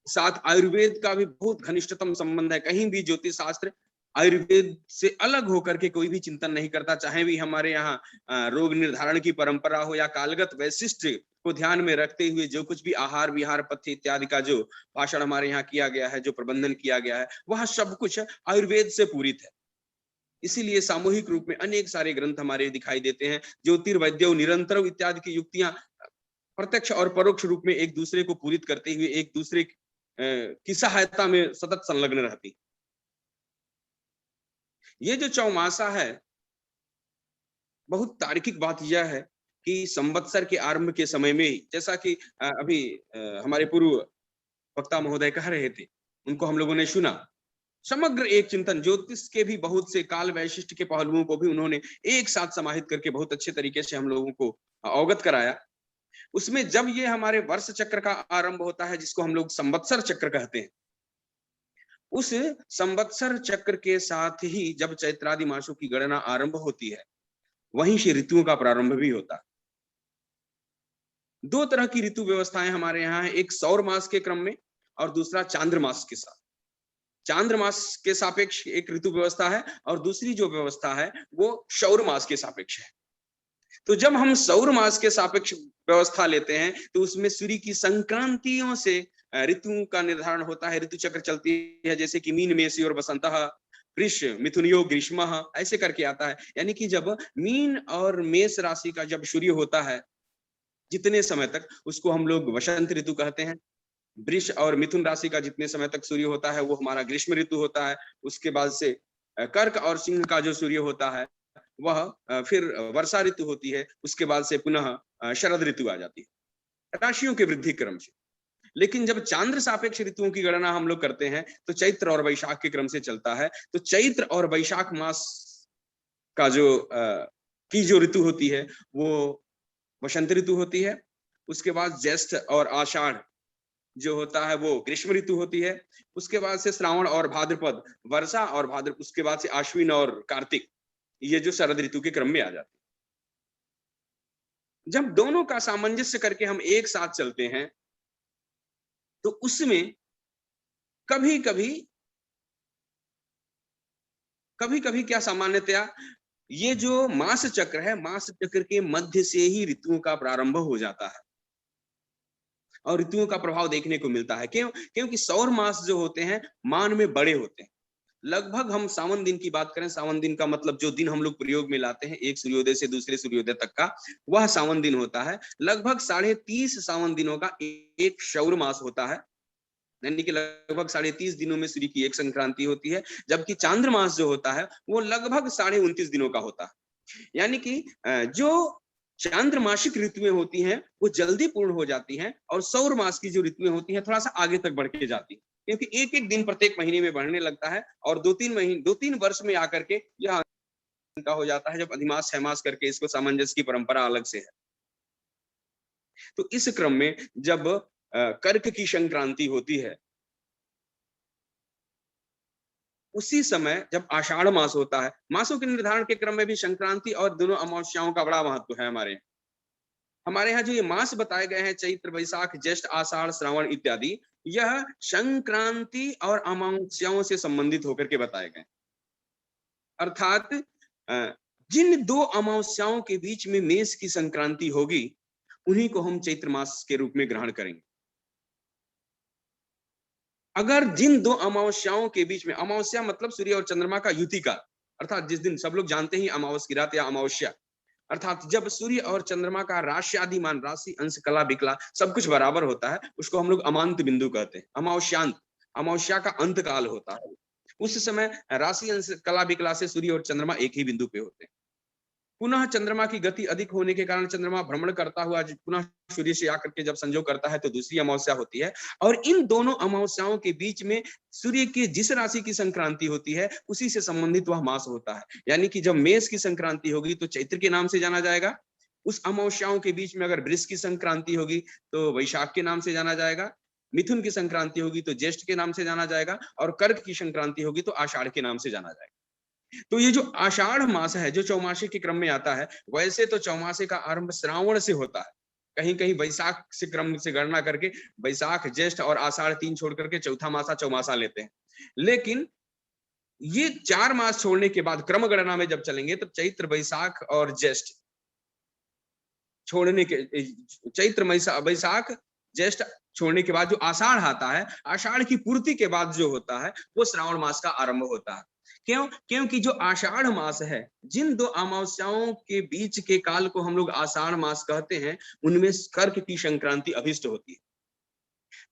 [SPEAKER 3] साथ आयुर्वेद का भी बहुत घनिष्ठतम संबंध है। कहीं भी ज्योतिष शास्त्र आयुर्वेद से अलग होकर के कोई भी चिंतन नहीं करता। चाहे भी हमारे यहाँ रोग निर्धारण की परंपरा हो या कालगत वैशिष्ट को ध्यान में रखते हुए जो कुछ भी आहार विहार पथ्य इत्यादि का जो भाषण हमारे यहाँ किया गया है, जो प्रबंधन किया गया है, वह सब कुछ आयुर्वेद से पूरित है। इसीलिए सामूहिक रूप में अनेक सारे ग्रंथ हमारे दिखाई देते हैं। ज्योतिर्वैद्य निरंतर इत्यादि की युक्तियां प्रत्यक्ष और परोक्ष रूप में एक दूसरे को पूरित करते हुए एक दूसरे की सहायता में सतत संलग्न रहती। ये जो चौमासा है, बहुत तार्किक बात यह है कि संवत्सर के आरंभ के समय में, जैसा कि अभी हमारे पूर्व वक्ता महोदय कह रहे थे, उनको हम लोगों ने सुना, समग्र एक चिंतन ज्योतिष के भी बहुत से काल वैशिष्ट के पहलुओं को भी उन्होंने एक साथ समाहित करके बहुत अच्छे तरीके से हम लोगों को अवगत कराया। उसमें जब ये हमारे वर्ष चक्र का आरंभ होता है, जिसको हम लोग संवत्सर चक्र कहते हैं, उस संवत्सर चक्र के साथ ही जब चैत्रादि मासों की गणना आरंभ होती है, वहीं से ऋतुओं का प्रारंभ भी होता है। दो तरह की ऋतु व्यवस्थाएं हमारे यहाँ है, एक सौर मास के क्रम में और दूसरा चांद्रमास के साथ। चांद्रमास के सापेक्ष एक ऋतु व्यवस्था है और दूसरी जो व्यवस्था है वो सौर मास के सापेक्ष है। तो जब हम सौर मास के सापेक्ष व्यवस्था लेते हैं तो उसमें सूर्य की संक्रांतियों से ऋतुओं का निर्धारण होता है, ऋतु चक्र चलती है, जैसे कि मीन मेषी और बसंतः, वृष मिथुनियो ग्रीष्मः, ऐसे करके आता है। यानी कि जब मीन और मेष राशि का जब सूर्य होता है जितने समय तक, उसको हम लोग वसंत ऋतु कहते हैं। वृष और मिथुन राशि का जितने समय तक सूर्य होता है वो हमारा ग्रीष्म ऋतु होता है। उसके बाद से कर्क और सिंह का जो सूर्य होता है वह फिर वर्षा ऋतु होती है। उसके बाद से पुनः शरद ऋतु आ जाती है राशियों के वृद्धि क्रम से। लेकिन जब चांद्र सापेक्ष ऋतुओं की गणना हम लोग करते हैं तो चैत्र और वैशाख के क्रम से चलता है। तो चैत्र और वैशाख मास का जो ऋतु होती है वो वसंत ऋतु होती है। उसके बाद ज्येष्ठ और आषाढ़ जो होता है वो ग्रीष्म ऋतु होती है। उसके बाद से श्रावण और भाद्रपद वर्षा और भाद्रपद, उसके बाद से आश्विन और कार्तिक, ये जो शरद ऋतु के क्रम में आ जाती है। जब दोनों का सामंजस्य करके हम एक साथ चलते हैं तो उसमें कभी कभी क्या सामान्यतया ये जो मास चक्र है, मास चक्र के मध्य से ही ऋतुओं का प्रारंभ हो जाता है और ऋतुओं का प्रभाव देखने को मिलता है। क्योंकि सौर मास जो होते हैं मान में बड़े होते हैं। लगभग हम सावन दिन की बात करें, सावन दिन का मतलब जो दिन हम लोग प्रयोग में लाते हैं एक सूर्योदय से दूसरे सूर्योदय तक का, वह सावन दिन होता है। लगभग 30.5 सावन दिनों का एक सौर मास होता है, यानी कि लगभग 30.5 दिनों में सूर्य की एक संक्रांति होती है। जबकि चांद्रमास जो होता है वो लगभग 29.5 दिनों का होता है। यानी कि जो चांद्रमासिक ऋतुएं होती हैं वो जल्दी पूर्ण हो जाती हैं और सौर मास की जो ऋतुएं होती हैं थोड़ा सा आगे तक बढ़ के जाती है, क्योंकि एक एक दिन प्रत्येक महीने में बढ़ने लगता है और 2-3 वर्ष में आकर के यह का हो जाता है, जब अधिमास 6 मास करके इसको सामंजस्य की परंपरा अलग से है। तो इस क्रम में जब कर्क की संक्रांति होती है, उसी समय जब आषाढ़ मास होता है, मासों के निर्धारण के क्रम में भी संक्रांति और दोनों अमावस्याओं का बड़ा महत्व है। हमारे यहाँ जो ये मास बताए गए हैं, चैत्र वैशाख ज्येष्ठ आषाढ़ श्रावण इत्यादि, यह संक्रांति और अमावस्याओं से संबंधित होकर के बताए गए। अर्थात जिन 2 अमावस्याओं के बीच में मेष की संक्रांति होगी उन्हीं को हम चैत्र मास के रूप में ग्रहण करेंगे। अगर जिन 2 अमावस्याओं के बीच में, अमावस्या मतलब सूर्य और चंद्रमा का युति का, अर्थात जिस दिन सब लोग जानते हैं अमावस की रात या अमावस्या, अर्थात जब सूर्य और चंद्रमा का राशि आदि मान, राशि अंश कला विकला सब कुछ बराबर होता है, उसको हम लोग अमांत बिंदु कहते हैं। अमावस्यांत, अमावस्या का अंत काल होता है, उस समय राशि अंश कला विकला से सूर्य और चंद्रमा एक ही बिंदु पे होते हैं। पुनः चंद्रमा की गति अधिक होने के कारण चंद्रमा भ्रमण करता हुआ पुनः सूर्य से आकर के जब संयोग करता है तो दूसरी अमावस्या होती है, और इन दोनों अमावस्याओं के बीच में सूर्य की जिस राशि की संक्रांति होती है उसी से संबंधित वह मास होता है। यानी कि जब मेष की संक्रांति होगी तो चैत्र के नाम से जाना जाएगा, उस अमावस्याओं के बीच में अगर वृष की संक्रांति होगी तो वैशाख के नाम से जाना जाएगा, मिथुन की संक्रांति होगी तो ज्येष्ठ के नाम से जाना जाएगा, और कर्क की संक्रांति होगी तो आषाढ़ के नाम से जाना जाएगा। तो ये जो आषाढ़ मास है जो चौमासे के क्रम में आता है, वैसे तो चौमासे का आरंभ श्रावण से होता है, कहीं कहीं वैशाख से क्रम से गणना करके वैशाख, ज्येष्ठ और आषाढ़ 3 छोड़ करके चौथा मासा चौमासा लेते हैं। लेकिन ये 4 मास छोड़ने के बाद क्रम गणना में जब चलेंगे तो चैत्र, वैशाख और ज्येष्ठ छोड़ने के, चैत्र, वैशाख, ज्येष्ठ छोड़ने के बाद जो आषाढ़ आता है, आषाढ़ की पूर्ति के बाद जो होता है वो श्रावण मास का आरंभ होता है। क्यों? क्योंकि जो आषाढ़ मास है, जिन दो अमावस्याओं के बीच के काल को हम लोग आषाढ़ मास कहते हैं, उनमें कर्क की संक्रांति अभिष्ट होती है।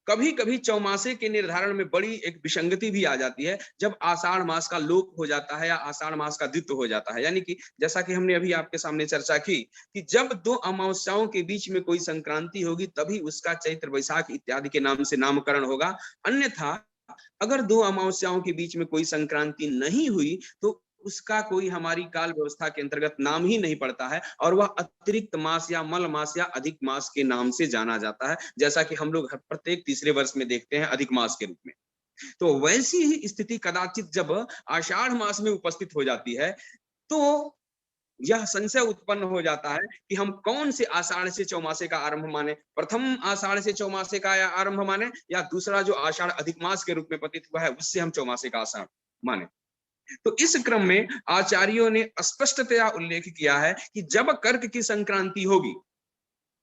[SPEAKER 3] कभी कभी चौमासे के निर्धारण में बड़ी एक विसंगति भी आ जाती है, जब आषाढ़ मास का लोप हो जाता है या आषाढ़ मास का द्वित्व हो जाता है। यानी कि जैसा कि हमने अभी आपके सामने चर्चा की कि जब दो अमावस्याओं के बीच में कोई संक्रांति होगी तभी उसका चैत्र, वैशाख इत्यादि के नाम से नामकरण होगा। अन्यथा अगर दो अमावस्याओं के बीच में कोई संक्रांति नहीं हुई तो उसका कोई हमारी काल व्यवस्था के अंतर्गत नाम ही नहीं पड़ता है, और वह अतिरिक्त मास या मल मास या अधिक मास के नाम से जाना जाता है, जैसा कि हम लोग प्रत्येक तीसरे वर्ष में देखते हैं अधिक मास के रूप में। तो वैसी ही स्थिति कदाचित जब आषाढ़ मास में उपस्थित हो जाती है तो यह संशय उत्पन्न हो जाता है कि हम कौन से आषाढ़ से चौमासे का आरंभ माने, प्रथम आषाढ़ से चौमासे का आरंभ माने या दूसरा जो आषाढ़ अधिक मास के रूप में प्रतीत हुआ है उससे हम चौमासे का आषाढ़ माने। तो इस क्रम में आचार्यों ने स्पष्टतया उल्लेख किया है कि जब कर्क की संक्रांति होगी,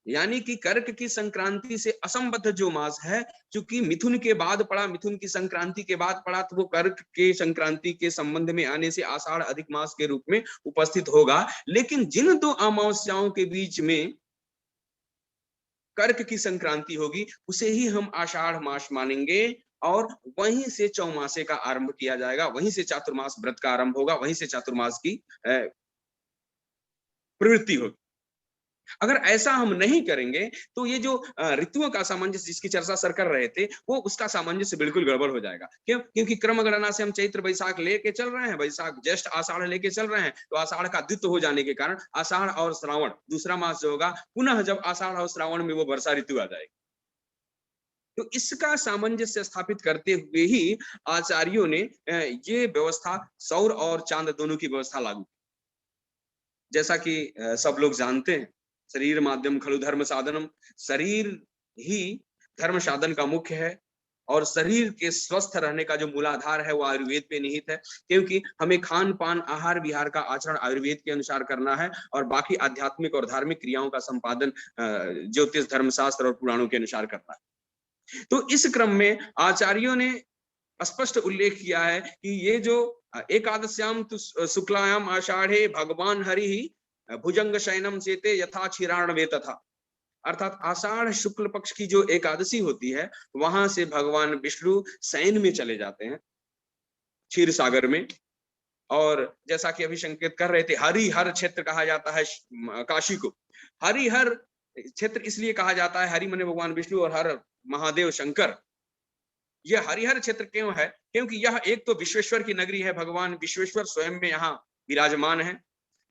[SPEAKER 3] यानी कि कर्क की संक्रांति से असंबद्ध जो मास है, चूंकि मिथुन के बाद पड़ा, मिथुन की संक्रांति के बाद पड़ा, तो वो कर्क के संक्रांति के संबंध में आने से आषाढ़ अधिक मास के रूप में उपस्थित होगा। लेकिन जिन दो अमावस्याओं के बीच में कर्क की संक्रांति होगी उसे ही हम आषाढ़ मास मानेंगे, और वहीं से चौमासे का आरंभ किया जाएगा, वहीं से चातुर्मास व्रत का आरंभ होगा, वहीं से चातुर्मास की प्रवृत्ति होगी। अगर ऐसा हम नहीं करेंगे तो ये जो ऋतुओं का सामंजस्य जिसकी चर्चा सर कर रहे थे वो उसका सामंजस्य बिल्कुल गड़बड़ हो जाएगा। क्यों? क्योंकि क्रम गणना से हम चैत्र वैशाख लेके चल रहे हैं, वैशाख ज्येष्ठ आषाढ़ लेके चल रहे हैं, तो आषाढ़ का द्वित्व हो जाने के कारण आषाढ़ और श्रावण दूसरा मास जो होगा, पुनः जब आषाढ़ और श्रावण में वो वर्षा ऋतु आ जाएगी। तो इसका सामंजस्य स्थापित करते हुए ही आचार्यों ने ये व्यवस्था सौर और चांद दोनों की व्यवस्था लागू की। जैसा कि सब लोग जानते हैं, शरीर माध्यम खलु धर्म साधनम, शरीर ही धर्म साधन का मुख्य है, और शरीर के स्वस्थ रहने का जो मूलाधार है वो आयुर्वेद पे निहित है। क्योंकि हमें खान पान आहार विहार का आचरण आयुर्वेद के अनुसार करना है, और बाकी आध्यात्मिक और धार्मिक क्रियाओं का संपादन ज्योतिष धर्मशास्त्र और पुराणों के अनुसार करना है। तो इस क्रम में आचार्यों ने स्पष्ट उल्लेख किया है कि ये जो एकादश्याम तो शुक्लायाम आषाढ़े भगवान हरि ही भुजंग शयनम चेते यथा क्षीराणवे तथा, अर्थात आषाढ़ शुक्ल पक्ष की जो एकादशी होती है वहां से भगवान विष्णु शयन में चले जाते हैं क्षीर सागर में। और जैसा कि अभी संकेत कर रहे थे, हरिहर क्षेत्र कहा जाता है काशी को। हरिहर क्षेत्र इसलिए कहा जाता है, हरि मने भगवान विष्णु और हर महादेव शंकर। यह हरिहर क्षेत्र क्यों है? क्योंकि यह एक तो विश्वेश्वर की नगरी है, भगवान विश्वेश्वर स्वयं में यहाँ विराजमान है।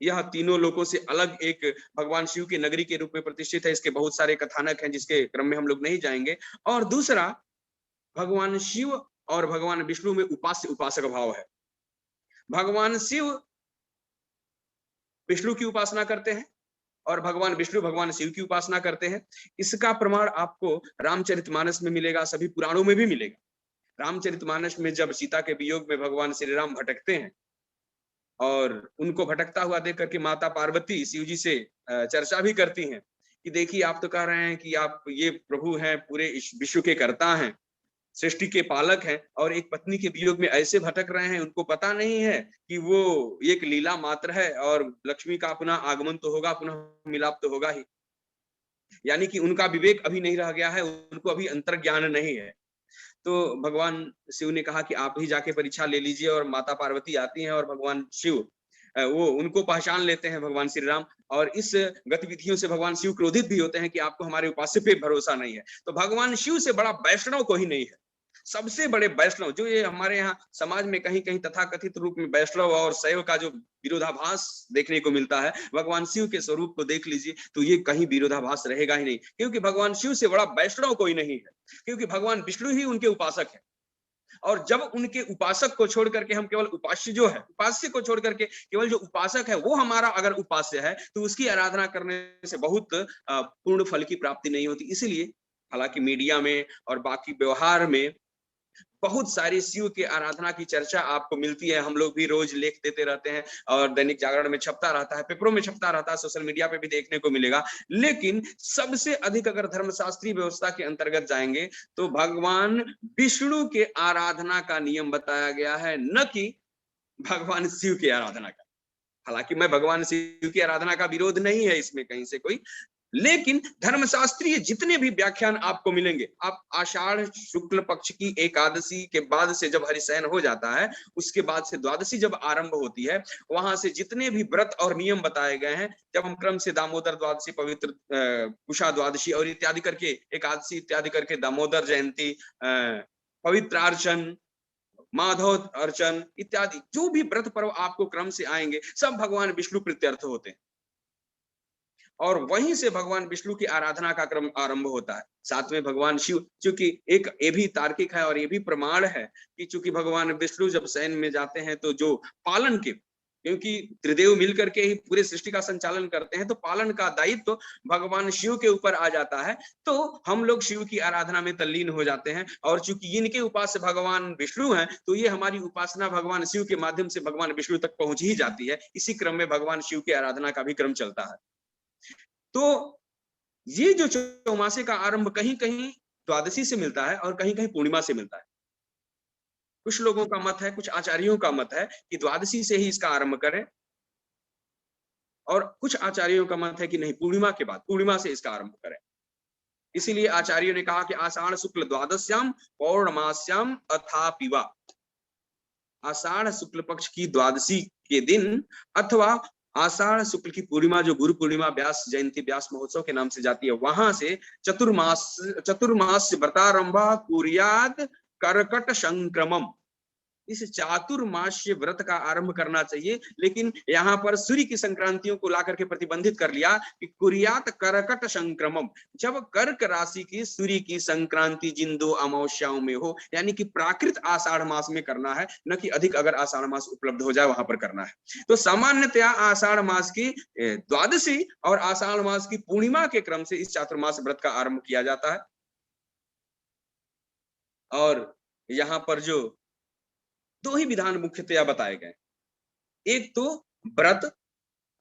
[SPEAKER 3] यह तीनों लोकों से अलग एक भगवान शिव की नगरी के रूप में प्रतिष्ठित है। इसके बहुत सारे कथानक हैं जिसके क्रम में हम लोग नहीं जाएंगे। और दूसरा, भगवान शिव और भगवान विष्णु में उपास्य उपासक भाव है। भगवान शिव विष्णु की उपासना करते हैं और भगवान विष्णु भगवान शिव की उपासना करते हैं। इसका प्रमाण आपको रामचरितमानस में मिलेगा, सभी पुराणों में भी मिलेगा। रामचरितमानस में जब सीता के वियोग में भगवान श्री राम भटकते हैं और उनको भटकता हुआ देख करके माता पार्वती शिव जी से चर्चा भी करती हैं कि देखिए आप तो कह रहे हैं कि आप ये प्रभु हैं, पूरे विश्व के कर्ता हैं, सृष्टि के पालक हैं और एक पत्नी के वियोग में ऐसे भटक रहे हैं, उनको पता नहीं है कि वो एक लीला मात्र है और लक्ष्मी का पुनः आगमन तो होगा, पुनः मिलाप तो होगा ही। यानी कि उनका विवेक अभी नहीं रह गया है, उनको अभी अंतर्ज्ञान नहीं है। तो भगवान शिव ने कहा कि आप ही जाके परीक्षा ले लीजिए, और माता पार्वती आती हैं और भगवान शिव वो उनको पहचान लेते हैं, भगवान श्री राम। और इस गतिविधियों से भगवान शिव क्रोधित भी होते हैं कि आपको हमारे उपास्य पे भरोसा नहीं है। तो भगवान शिव से बड़ा वैष्णव कोई नहीं है। सबसे बड़े वैष्णव जो ये हमारे यहाँ समाज में कहीं कहीं तथाकथित रूप में वैष्णव और शैव का जो विरोधाभास देखने को मिलता है, भगवान शिव के स्वरूप को देख लीजिए तो ये कहीं विरोधाभास रहेगा ही नहीं, क्योंकि भगवान शिव से बड़ा वैष्णव कोई नहीं है, क्योंकि भगवान विष्णु ही उनके उपासक है। और जब उनके उपासक को छोड़ करके हम केवल उपास्य जो है, उपास्य को छोड़ करके केवल जो उपासक है वो हमारा अगर उपास्य है, तो उसकी आराधना करने से बहुत पूर्ण फल की प्राप्ति नहीं होती। इसीलिए हालांकि मीडिया में और बाकी व्यवहार में बहुत सारी शिव की आराधना की चर्चा आपको मिलती है, हम लोग भी रोज लेख देते रहते हैं और दैनिक जागरण में छपता रहता है, पेपरों में छपता रहता है, सोशल मीडिया पे भी देखने को मिलेगा। लेकिन सबसे अधिक अगर धर्मशास्त्रीय व्यवस्था के अंतर्गत जाएंगे तो भगवान विष्णु के आराधना का नियम बताया गया है, न कि भगवान शिव की आराधना का। हालांकि मैं भगवान शिव की आराधना का विरोध नहीं है इसमें कहीं से कोई, लेकिन धर्मशास्त्रीय जितने भी व्याख्यान आपको मिलेंगे, आप आषाढ़ शुक्ल पक्ष की एकादशी के बाद से जब हरिशयन हो जाता है, उसके बाद से द्वादशी जब आरंभ होती है, वहां से जितने भी व्रत और नियम बताए गए हैं, जब हम क्रम से दामोदर द्वादशी, पवित्र कुशा द्वादशी और इत्यादि करके एकादशी इत्यादि करके दामोदर जयंती, पवित्रार्चन, माधव अर्चन इत्यादि जो भी व्रत पर्व आपको क्रम से आएंगे, सब भगवान विष्णु प्रीत्यर्थ होते हैं और वहीं से भगवान विष्णु की आराधना का क्रम आरंभ होता है। साथ में भगवान शिव, क्योंकि एक ये भी तार्किक है और ये भी प्रमाण है कि चूंकि भगवान विष्णु जब शयन में जाते हैं तो जो पालन के, क्योंकि त्रिदेव मिलकर के ही पूरे सृष्टि का संचालन करते हैं, तो पालन का दायित्व तो भगवान शिव के ऊपर आ जाता है। तो हम लोग शिव की आराधना में तल्लीन हो जाते हैं और चूंकि इनके उपास्य भगवान विष्णु हैं, तो ये हमारी उपासना भगवान शिव के माध्यम से भगवान विष्णु तक पहुंच ही जाती है। इसी क्रम में भगवान शिव की आराधना का भी क्रम चलता है। तो ये जो चौमासे का आरंभ कहीं कहीं द्वादशी से मिलता है और कहीं कहीं पूर्णिमा से मिलता है। कुछ लोगों का मत है, कुछ आचार्यों का मत है कि द्वादशी से ही इसका आरंभ करें, और कुछ आचार्यों का मत है कि नहीं, पूर्णिमा के बाद, पूर्णिमा से इसका आरंभ करें। इसीलिए आचार्यों ने कहा कि आषाढ़ शुक्ल द्वादश्याम पौर्णमास्याम अथापिवा, आषाढ़ शुक्ल पक्ष की द्वादशी के दिन अथवा आषाढ़ शुक्ल की पूर्णिमा जो गुरु पूर्णिमा व्यास जयंती व्यास महोत्सव के नाम से जाती है, वहां से चतुर्मास व्रतारंभ कुर्याद कर्कट संक्रमम, इस चातुर्मास्य व्रत का आरंभ करना चाहिए। लेकिन यहाँ पर सूर्य की संक्रांतियों को लाकर के प्रतिबंधित कर लिया कि कुर्यात कर्कट संक्रमम, जब कर्क राशि की सूर्य की संक्रांति जिन 2 अमावस्याओं में हो, यानी कि प्राकृत आषाढ़ मास में करना है, न कि अधिक अगर आषाढ़ मास उपलब्ध हो जाए वहां पर करना है। तो सामान्यतया आषाढ़ मास की द्वादशी और आषाढ़ मास की पूर्णिमा के क्रम से इस चातुर्मास व्रत का आरंभ किया जाता है। और यहाँ पर जो 2 ही विधान मुख्यतया बताए गए, एक तो व्रत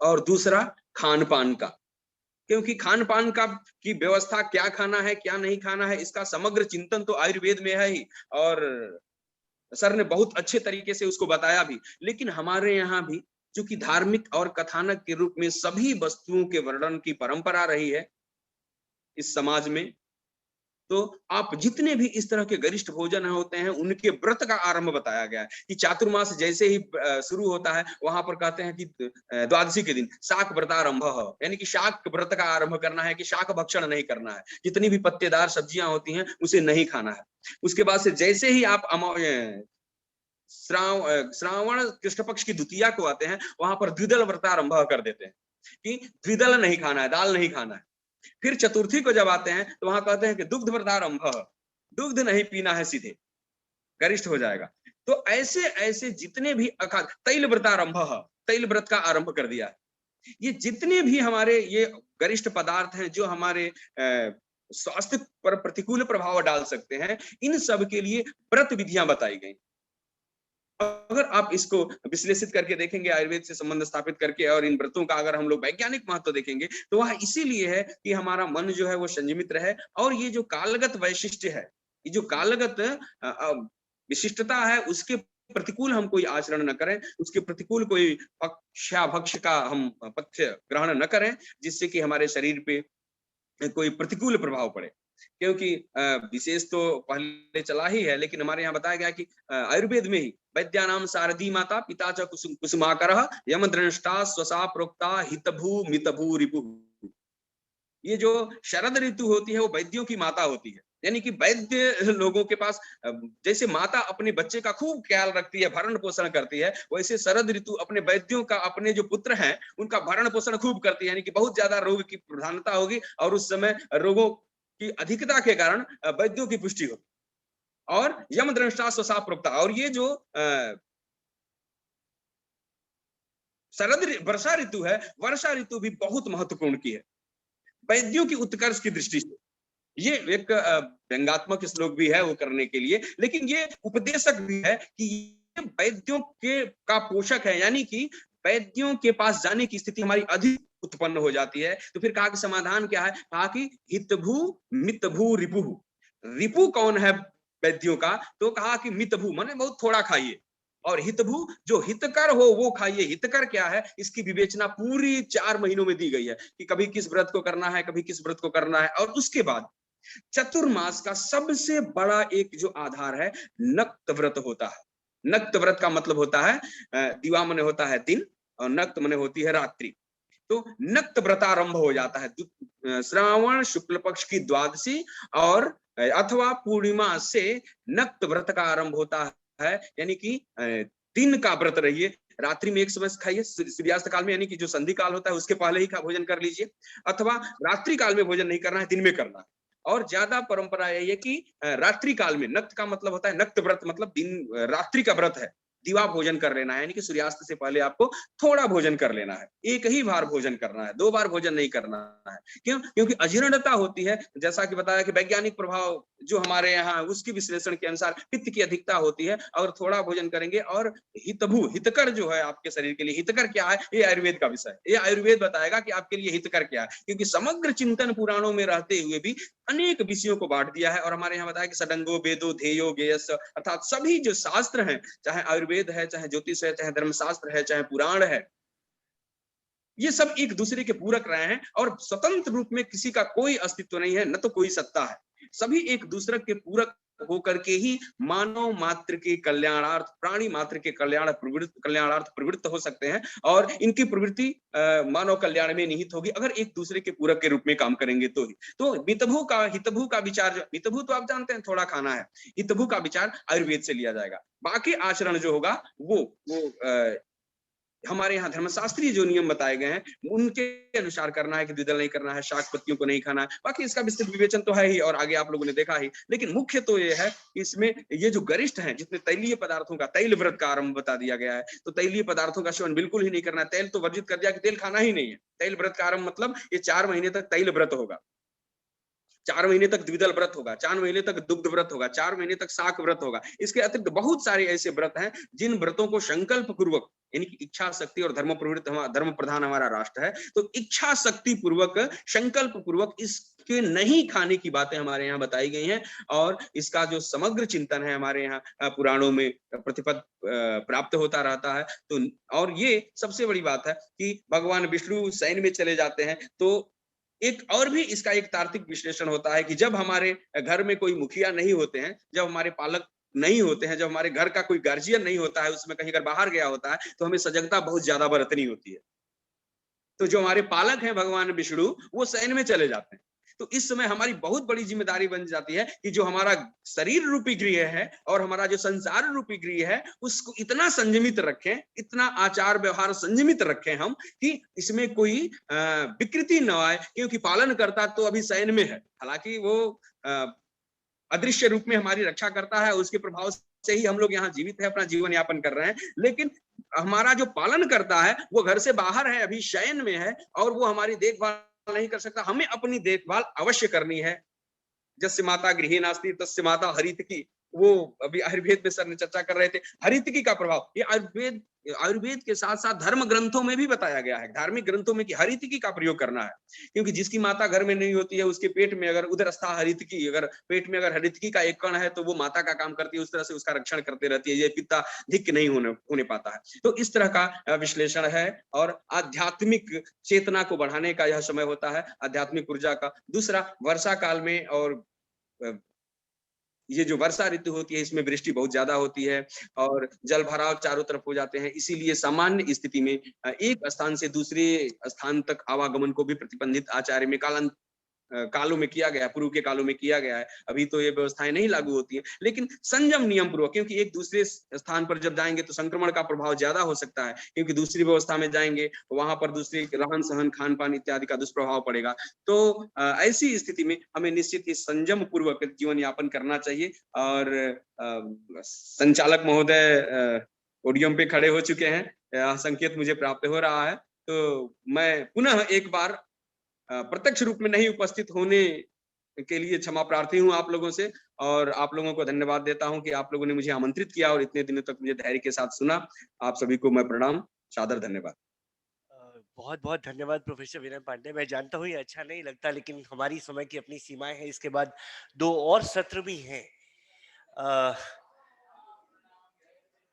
[SPEAKER 3] और दूसरा खान पान का, क्योंकि खान पान का की व्यवस्था, क्या खाना है क्या नहीं खाना है, इसका समग्र चिंतन तो आयुर्वेद में है ही, और सर ने बहुत अच्छे तरीके से उसको बताया भी। लेकिन हमारे यहाँ भी चूंकि धार्मिक और कथानक के रूप में सभी वस्तुओं के वर्णन की परंपरा रही है इस समाज में, तो आप जितने भी इस तरह के गरिष्ठ भोजन होते हैं उनके व्रत का आरंभ बताया गया है कि चातुर्मास जैसे ही शुरू होता है, वहां पर कहते हैं कि द्वादशी के दिन शाक व्रतारंभ, यानी कि शाक व्रत का आरंभ करना है, कि शाक भक्षण नहीं करना है, जितनी भी पत्तेदार सब्जियां होती हैं उसे नहीं खाना है। उसके बाद से जैसे ही आप श्रावण कृष्ण पक्ष की द्वितीया को आते हैं, वहां पर द्विदल व्रतारंभ कर देते हैं कि द्विदल नहीं खाना है, दाल नहीं खाना है। फिर चतुर्थी को जब आते हैं तो वहां कहते हैं कि दुग्ध व्रतारंभ, दुग्ध नहीं पीना है, सीधे गरिष्ठ हो जाएगा। तो ऐसे ऐसे जितने भी तैल व्रतारंभ, तैल व्रत का आरंभ कर दिया है। ये जितने भी हमारे ये गरिष्ठ पदार्थ हैं जो हमारे स्वास्थ्य पर प्रतिकूल प्रभाव डाल सकते हैं, इन सब के लिए व्रत विधियां बताई गई। अगर आप इसको विश्लेषित करके देखेंगे, आयुर्वेद से संबंध स्थापित करके, और इन व्रतों का अगर हम लोग वैज्ञानिक महत्व देखेंगे, तो वह इसीलिए है कि हमारा मन जो है वो संयमित रहे, और ये जो कालगत वैशिष्ट्य है, ये जो कालगत विशिष्टता है उसके प्रतिकूल हम कोई आचरण न करें, उसके प्रतिकूल कोई पक्षाभक्ष का हम पक्ष ग्रहण न करें, जिससे कि हमारे शरीर पे कोई प्रतिकूल प्रभाव पड़े। क्योंकि विशेष तो पहले चला ही है, लेकिन हमारे यहाँ बताया गया कि आयुर्वेद में ही वैद्यानाम सारथी माता पिता च कुसुमाकरः यमद्रष्टा स्वसा प्रोक्ता हितभू मितभू रिपुः। ये जो शरद ऋतु होती है वो वैद्यों की माता होती है, यानी कि वैद्य लोगों के पास जैसे माता अपने बच्चे का खूब ख्याल रखती है, भरण पोषण करती है, वैसे शरद ऋतु अपने वैद्यों का, अपने जो पुत्र हैं उनका भरण पोषण खूब करती है, यानी कि बहुत ज्यादा रोग की प्रधानता होगी और उस समय रोगों की अधिकता के कारण वैद्यों की पुष्टि होगी। और यम दृष्टा स्वसा प्रोक्ता, और ये जो वर्षा ऋतु है, वर्षा ऋतु भी बहुत महत्वपूर्ण की है वैद्यों की उत्कर्ष की दृष्टि से। ये एक व्यंगात्मक श्लोक भी है वो करने के लिए, लेकिन ये उपदेशक भी है कि ये वैद्यों के का पोषक है, यानी कि वैद्यों के पास जाने की स्थिति हमारी अधिक उत्पन्न हो जाती है। तो फिर कहा कि समाधान क्या है? कहा कि हितभू मितभू रिपुः। रिपु कौन है वैद्यों का? तो कहा कि मितभू माने बहुत थोड़ा खाइए, और हितभू जो हितकर हो वो खाइए। हितकर क्या है? इसकी विवेचना पूरी 4 महीनों में दी गई है कि कभी किस व्रत को करना है, कभी किस व्रत को करना है। और उसके बाद चतुर्मास का सबसे बड़ा एक जो आधार है नक्त व्रत होता है। नक्त व्रत का मतलब होता है दिवा मने होता है दिन और नक्त मने होती है रात्रि। तो नक्त व्रतारंभ हो जाता है श्रावण शुक्ल पक्ष की द्वादशी और अथवा पूर्णिमा से नक्त व्रत का आरंभ होता है, यानी कि दिन का व्रत रहिए, रात्रि में एक समय खाइए, सूर्यास्त काल में यानी कि जो संधि काल होता है उसके पहले ही का भोजन कर लीजिए, अथवा रात्रि काल में भोजन नहीं करना है, दिन में करना है। और ज्यादा परंपरा यही है कि रात्रि काल में, नक्त का मतलब होता है नक्त व्रत मतलब दिन रात्रि का व्रत है, दिवा भोजन कर लेना है, यानी कि सूर्यास्त से पहले आपको थोड़ा भोजन कर लेना है, एक ही बार भोजन करना है, 2 बार भोजन नहीं करना है। क्यों? क्योंकि अजीर्णता होती है, जैसा कि बताया कि वैज्ञानिक प्रभाव जो हमारे यहाँ उसकी विश्लेषण के अनुसार पित्त की अधिकता होती है, और थोड़ा भोजन करेंगे। और हितभू हितकर जो है आपके शरीर के लिए, हितकर क्या है ये आयुर्वेद का विषय है, ये आयुर्वेद बताएगा कि आपके लिए हितकर क्या है, क्योंकि समग्र चिंतन पुराणों में रहते हुए भी अनेक विषयों को बांट दिया है। और हमारे यहाँ बताया कि षडंगो वेदो ध्येयो गेयस, अर्थात सभी जो शास्त्र हैं, चाहे आयुर्वेद है, चाहे ज्योतिष है, चाहे धर्मशास्त्र है, चाहे पुराण है, ये सब एक दूसरे के पूरक रहे हैं और स्वतंत्र रूप में किसी का कोई अस्तित्व नहीं है, न तो कोई सत्ता है। सभी एक दूसरे के पूरक होकर के ही मानव मात्र के कल्याणार्थ, प्राणी मात्र के कल्याणार्थ प्रवृत्त हो सकते हैं, और इनकी प्रवृत्ति मानव कल्याण में निहित होगी अगर एक दूसरे के पूरक के रूप में काम करेंगे तो ही। तो हितभू का विचार, हितभू तो आप जानते हैं थोड़ा खाना है, हितभू का विचार आयुर्वेद से लिया जाएगा। बाकी आचरण जो होगा वो हमारे यहाँ धर्मशास्त्रीय जो नियम बताए गए हैं उनके अनुसार करना है कि द्विदल नहीं करना है, शाक पत्तियों को नहीं खाना है। बाकी इसका विस्तृत विवेचन तो है ही और आगे आप लोगों ने देखा ही, लेकिन मुख्य तो ये है इसमें ये जो गरिष्ठ हैं, जितने तैलीय पदार्थों का, तैल व्रत का आरंभ बता दिया गया है, तो तैलीय पदार्थों का सेवन बिल्कुल ही नहीं करना है। तेल तो वर्जित कर दिया कि तेल खाना ही नहीं है। तैल व्रत का आरंभ मतलब ये 4 महीने तक तैल व्रत होगा, 4 महीने तक द्विदल व्रत होगा, 4 महीने तक दुग्ध व्रत होगा, 4 महीने तक शाक व्रत होगा। इसके अतिरिक्त बहुत सारे ऐसे व्रत हैं जिन व्रतों को संकल्प पूर्वक, यानी कि इच्छा शक्ति, और धर्म प्रधान हमारा राष्ट्र है, तो इच्छा शक्ति पूर्वक, संकल्प पूर्वक इसके नहीं खाने की बातें हमारे यहाँ बताई गई हैं। और इसका जो समग्र चिंतन है हमारे यहाँ पुराणों में प्रतिपद प्राप्त होता रहता है। तो और ये सबसे बड़ी बात है कि भगवान विष्णु शयन में चले जाते हैं, तो एक और भी इसका एक तार्किक विश्लेषण होता है कि जब हमारे घर में कोई मुखिया नहीं होते हैं, जब हमारे पालक नहीं होते हैं, जब हमारे घर का कोई गार्जियन नहीं होता है, उसमें कहीं अगर बाहर गया होता है, तो हमें सजगता बहुत ज्यादा बरतनी होती है। तो जो हमारे पालक हैं भगवान विष्णु, वो शयन में चले जाते हैं, तो इस समय हमारी बहुत बड़ी जिम्मेदारी बन जाती है कि जो हमारा शरीर रूपी गृह है और हमारा जो संसार रूपी गृह है, उसको इतना संयमित रखें, इतना आचार व्यवहार संयमित रखें हम कि इसमें कोई विकृति न आए। क्योंकि पालन करता तो अभी शयन में है, हालांकि वो अदृश्य रूप में हमारी रक्षा करता है, उसके प्रभाव से ही हम लोग यहाँ जीवित है, अपना जीवन यापन कर रहे हैं। लेकिन हमारा जो पालन करता है वो घर से बाहर है, अभी शयन में है, और वो हमारी देखभाल नहीं कर सकता। हमें अपनी देखभाल अवश्य करनी है। जस्य माता गृहे नास्ति तस्य माता हरित की वो अभी आयुर्वेद में सर ने चर्चा कर रहे थे, हरितकी का प्रभाव। ये आयुर्वेद के साथ साथ धर्म ग्रंथों में भी बताया गया है, धार्मिक ग्रंथों में, कि हरितकी का प्रयोग करना है। क्योंकि जिसकी माता घर में नहीं होती है, उसके पेट में अगर उदरस्था हरितकी, अगर पेट में अगर हरितकी का एक कण है तो वो माता का काम करती है, उस तरह से उसका रक्षण करते रहती है, ये पिता धिक्क नहीं होने पाता है। तो इस तरह का विश्लेषण है, और आध्यात्मिक चेतना को बढ़ाने का यह समय होता है, आध्यात्मिक ऊर्जा का। दूसरा, वर्षा काल में, और ये जो वर्षा ऋतु होती है, इसमें वृष्टि बहुत ज्यादा होती है और जल भराव चारों तरफ हो जाते हैं। इसीलिए सामान्य स्थिति में एक स्थान से दूसरे स्थान तक आवागमन को भी प्रतिबंधित आचार्य में कालों में किया गया है, पूर्व के कालों में किया गया है। अभी तो ये व्यवस्थाएं नहीं लागू होती हैं, लेकिन संयम नियम पूर्वक, क्योंकि एक दूसरे स्थान पर जब जाएंगे तो संक्रमण का प्रभाव ज्यादा हो सकता है, क्योंकि दूसरी व्यवस्था में जाएंगे, वहां पर दूसरी रहन सहन, खान पान इत्यादि का दुष्प्रभाव पड़ेगा। तो ऐसी स्थिति में हमें निश्चित ही संयम पूर्वक जीवन यापन करना चाहिए। और संचालक महोदय पोडियम पे खड़े हो चुके हैं, संकेत मुझे प्राप्त हो रहा है, तो मैं पुनः एक बार प्रत्यक्ष रूप में नहीं उपस्थित होने के लिए क्षमा प्रार्थी हूं आप लोगों से, और आप लोगों को धन्यवाद देता हूं कि आप लोगों ने मुझे आमंत्रित किया और इतने दिनों तक मुझे धैर्य के साथ सुना। आप सभी को मैं प्रणाम, सादर धन्यवाद।
[SPEAKER 1] बहुत बहुत धन्यवाद प्रोफेसर विनय पांडे। मैं जानता हूँ ये अच्छा नहीं लगता, लेकिन हमारी समय की अपनी सीमाएं हैं। इसके बाद 2 और सत्र भी हैं।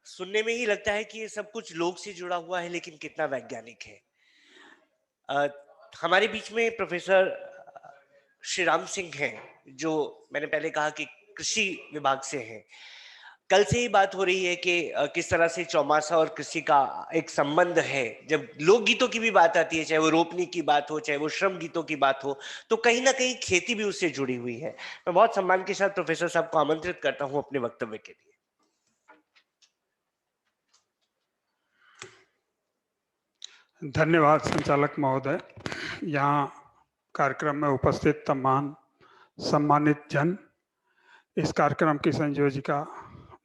[SPEAKER 1] सुनने में ही लगता है कि ये सब कुछ लोग से जुड़ा हुआ है, लेकिन कितना वैज्ञानिक है। हमारे बीच में प्रोफेसर श्री राम सिंह हैं, जो मैंने पहले कहा कि कृषि विभाग से हैं। कल से ही बात हो रही है कि किस तरह से चौमासा और कृषि का एक संबंध है। जब लोकगीतों की भी बात आती है, चाहे वो रोपनी की बात हो, चाहे वो श्रम गीतों की बात हो, तो कहीं ना कहीं खेती भी उससे जुड़ी हुई है। मैं बहुत सम्मान के साथ प्रोफेसर साहब को आमंत्रित करता हूं अपने वक्तव्य के लिए।
[SPEAKER 4] धन्यवाद संचालक महोदय। यहाँ कार्यक्रम में उपस्थित तमाम सम्मानित जन, इस कार्यक्रम की संयोजिका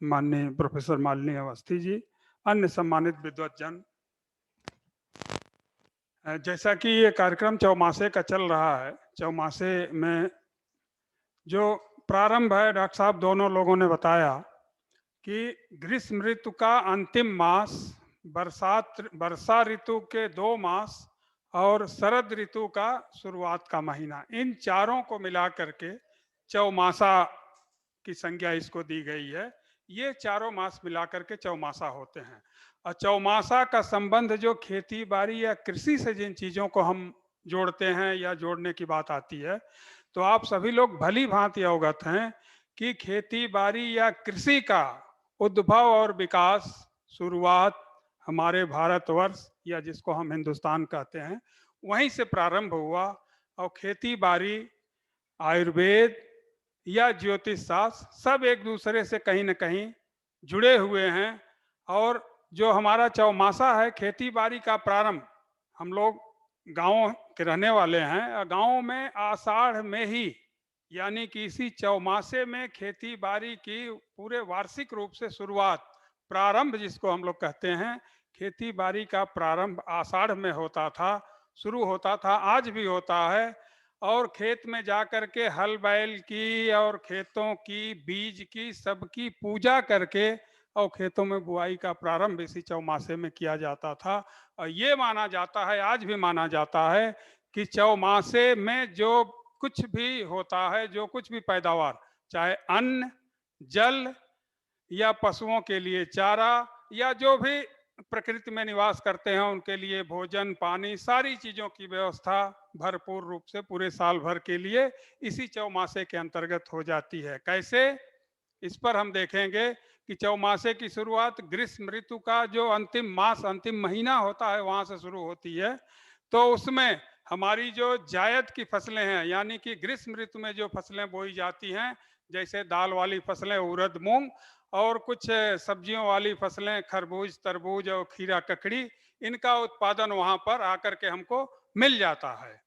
[SPEAKER 4] माननीय प्रोफेसर मालिनी अवस्थी जी, अन्य सम्मानित विद्वत जन, जैसा कि ये कार्यक्रम चौमासे का चल रहा है, चौमासे में जो प्रारंभ है, डॉक्टर साहब दोनों लोगों ने बताया कि ग्रीष्म ऋतु का अंतिम मास, वर्षा ऋतु के 2 मास और शरद ऋतु का शुरुआत का महीना, इन चारों को मिला करके चौमासा की संज्ञा इसको दी गई है। ये चारों मास मिलाकर के चौमासा होते हैं। और चौमासा का संबंध जो खेती बाड़ी या कृषि से जिन चीज़ों को हम जोड़ते हैं या जोड़ने की बात आती है, तो आप सभी लोग भली भांति अवगत हैं कि खेती बाड़ी या कृषि का उद्भव और विकास, शुरुआत हमारे भारतवर्ष या जिसको हम हिंदुस्तान कहते हैं, वहीं से प्रारंभ हुआ। और खेती बाड़ी, आयुर्वेद या ज्योतिष शास्त्र सब एक दूसरे से कहीं न कहीं जुड़े हुए हैं। और जो हमारा चौमासा है, खेती बाड़ी का प्रारंभ, हम लोग गाँव के रहने वाले हैं, गाँव में आषाढ़ में ही, यानी कि इसी चौमासे में खेती बाड़ी की पूरे वार्षिक रूप से शुरुआत, प्रारंभ जिसको हम लोग कहते हैं, खेती बाड़ी का प्रारंभ आषाढ़ में होता था, शुरू होता था, आज भी होता है। और खेत में जाकर के हल बैल की और खेतों की, बीज की, सबकी पूजा करके और खेतों में बुआई का प्रारंभ इसी चौमासे में किया जाता था। और ये माना जाता है, आज भी माना जाता है, कि चौमासे में जो कुछ भी होता है, जो कुछ भी पैदावार, चाहे अन्न, जल या पशुओं के लिए चारा, या जो भी प्रकृति में निवास करते हैं उनके लिए भोजन, पानी, सारी चीज़ों की व्यवस्था भरपूर रूप से पूरे साल भर के लिए इसी चौमासे के अंतर्गत हो जाती है। कैसे? इस पर हम देखेंगे कि चौमासे की शुरुआत ग्रीष्म ऋतु का जो अंतिम मास, अंतिम महीना होता है, वहां से शुरू होती है। तो उसमें हमारी जो जायद की फसलें हैं, यानी कि ग्रीष्म ऋतु में जो फसलें बोई जाती हैं, जैसे दाल वाली फसलें, उड़द, मूंग, और कुछ सब्जियों वाली फसलें, खरबूज, तरबूज और खीरा, ककड़ी, इनका उत्पादन वहां पर आकर के हमको मिल जाता है।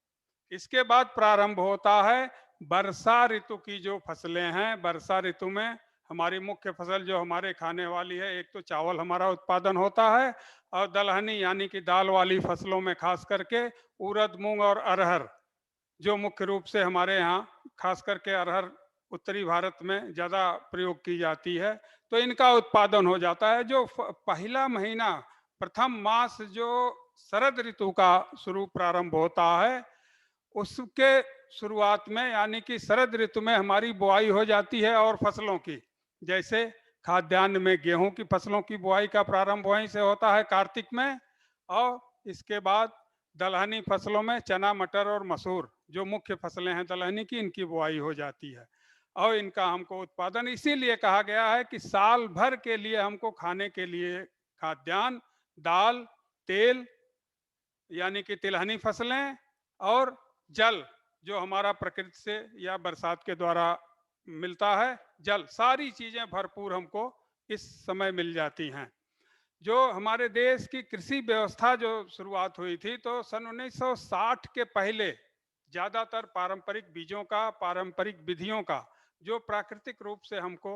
[SPEAKER 4] इसके बाद प्रारंभ होता है वर्षा ऋतु की जो फसलें हैं। वर्षा ऋतु में हमारी मुख्य फसल जो हमारे खाने वाली है, एक तो चावल हमारा उत्पादन होता है, और दलहनी यानी कि दाल वाली फसलों में खास करके उड़द, मूंग और अरहर, जो मुख्य रूप से हमारे यहाँ खास करके अरहर उत्तरी भारत में ज़्यादा प्रयोग की जाती है, तो इनका उत्पादन हो जाता है। जो पहला महीना, प्रथम मास जो शरद ऋतु का शुरू प्रारंभ होता है, उसके शुरुआत में यानी कि शरद ऋतु में हमारी बुआई हो जाती है। और फसलों की, जैसे खाद्यान्न में गेहूं की फसलों की बुआई का प्रारंभ वहीं से होता है कार्तिक में, और इसके बाद दलहनी फसलों में चना, मटर और मसूर जो मुख्य फसलें हैं दलहनी की, इनकी बुआई हो जाती है। और इनका हमको उत्पादन इसीलिए कहा गया है कि साल भर के लिए हमको खाने के लिए खाद्यान्न, दाल, तेल यानी कि तिलहनी फसलें, और जल जो हमारा प्रकृति से या बरसात के द्वारा मिलता है, जल, सारी चीजें भरपूर हमको इस समय मिल जाती हैं। जो हमारे देश की कृषि व्यवस्था जो शुरुआत हुई थी, तो सन 1960 के पहले ज्यादातर पारंपरिक बीजों का, पारंपरिक विधियों का जो प्राकृतिक रूप से हमको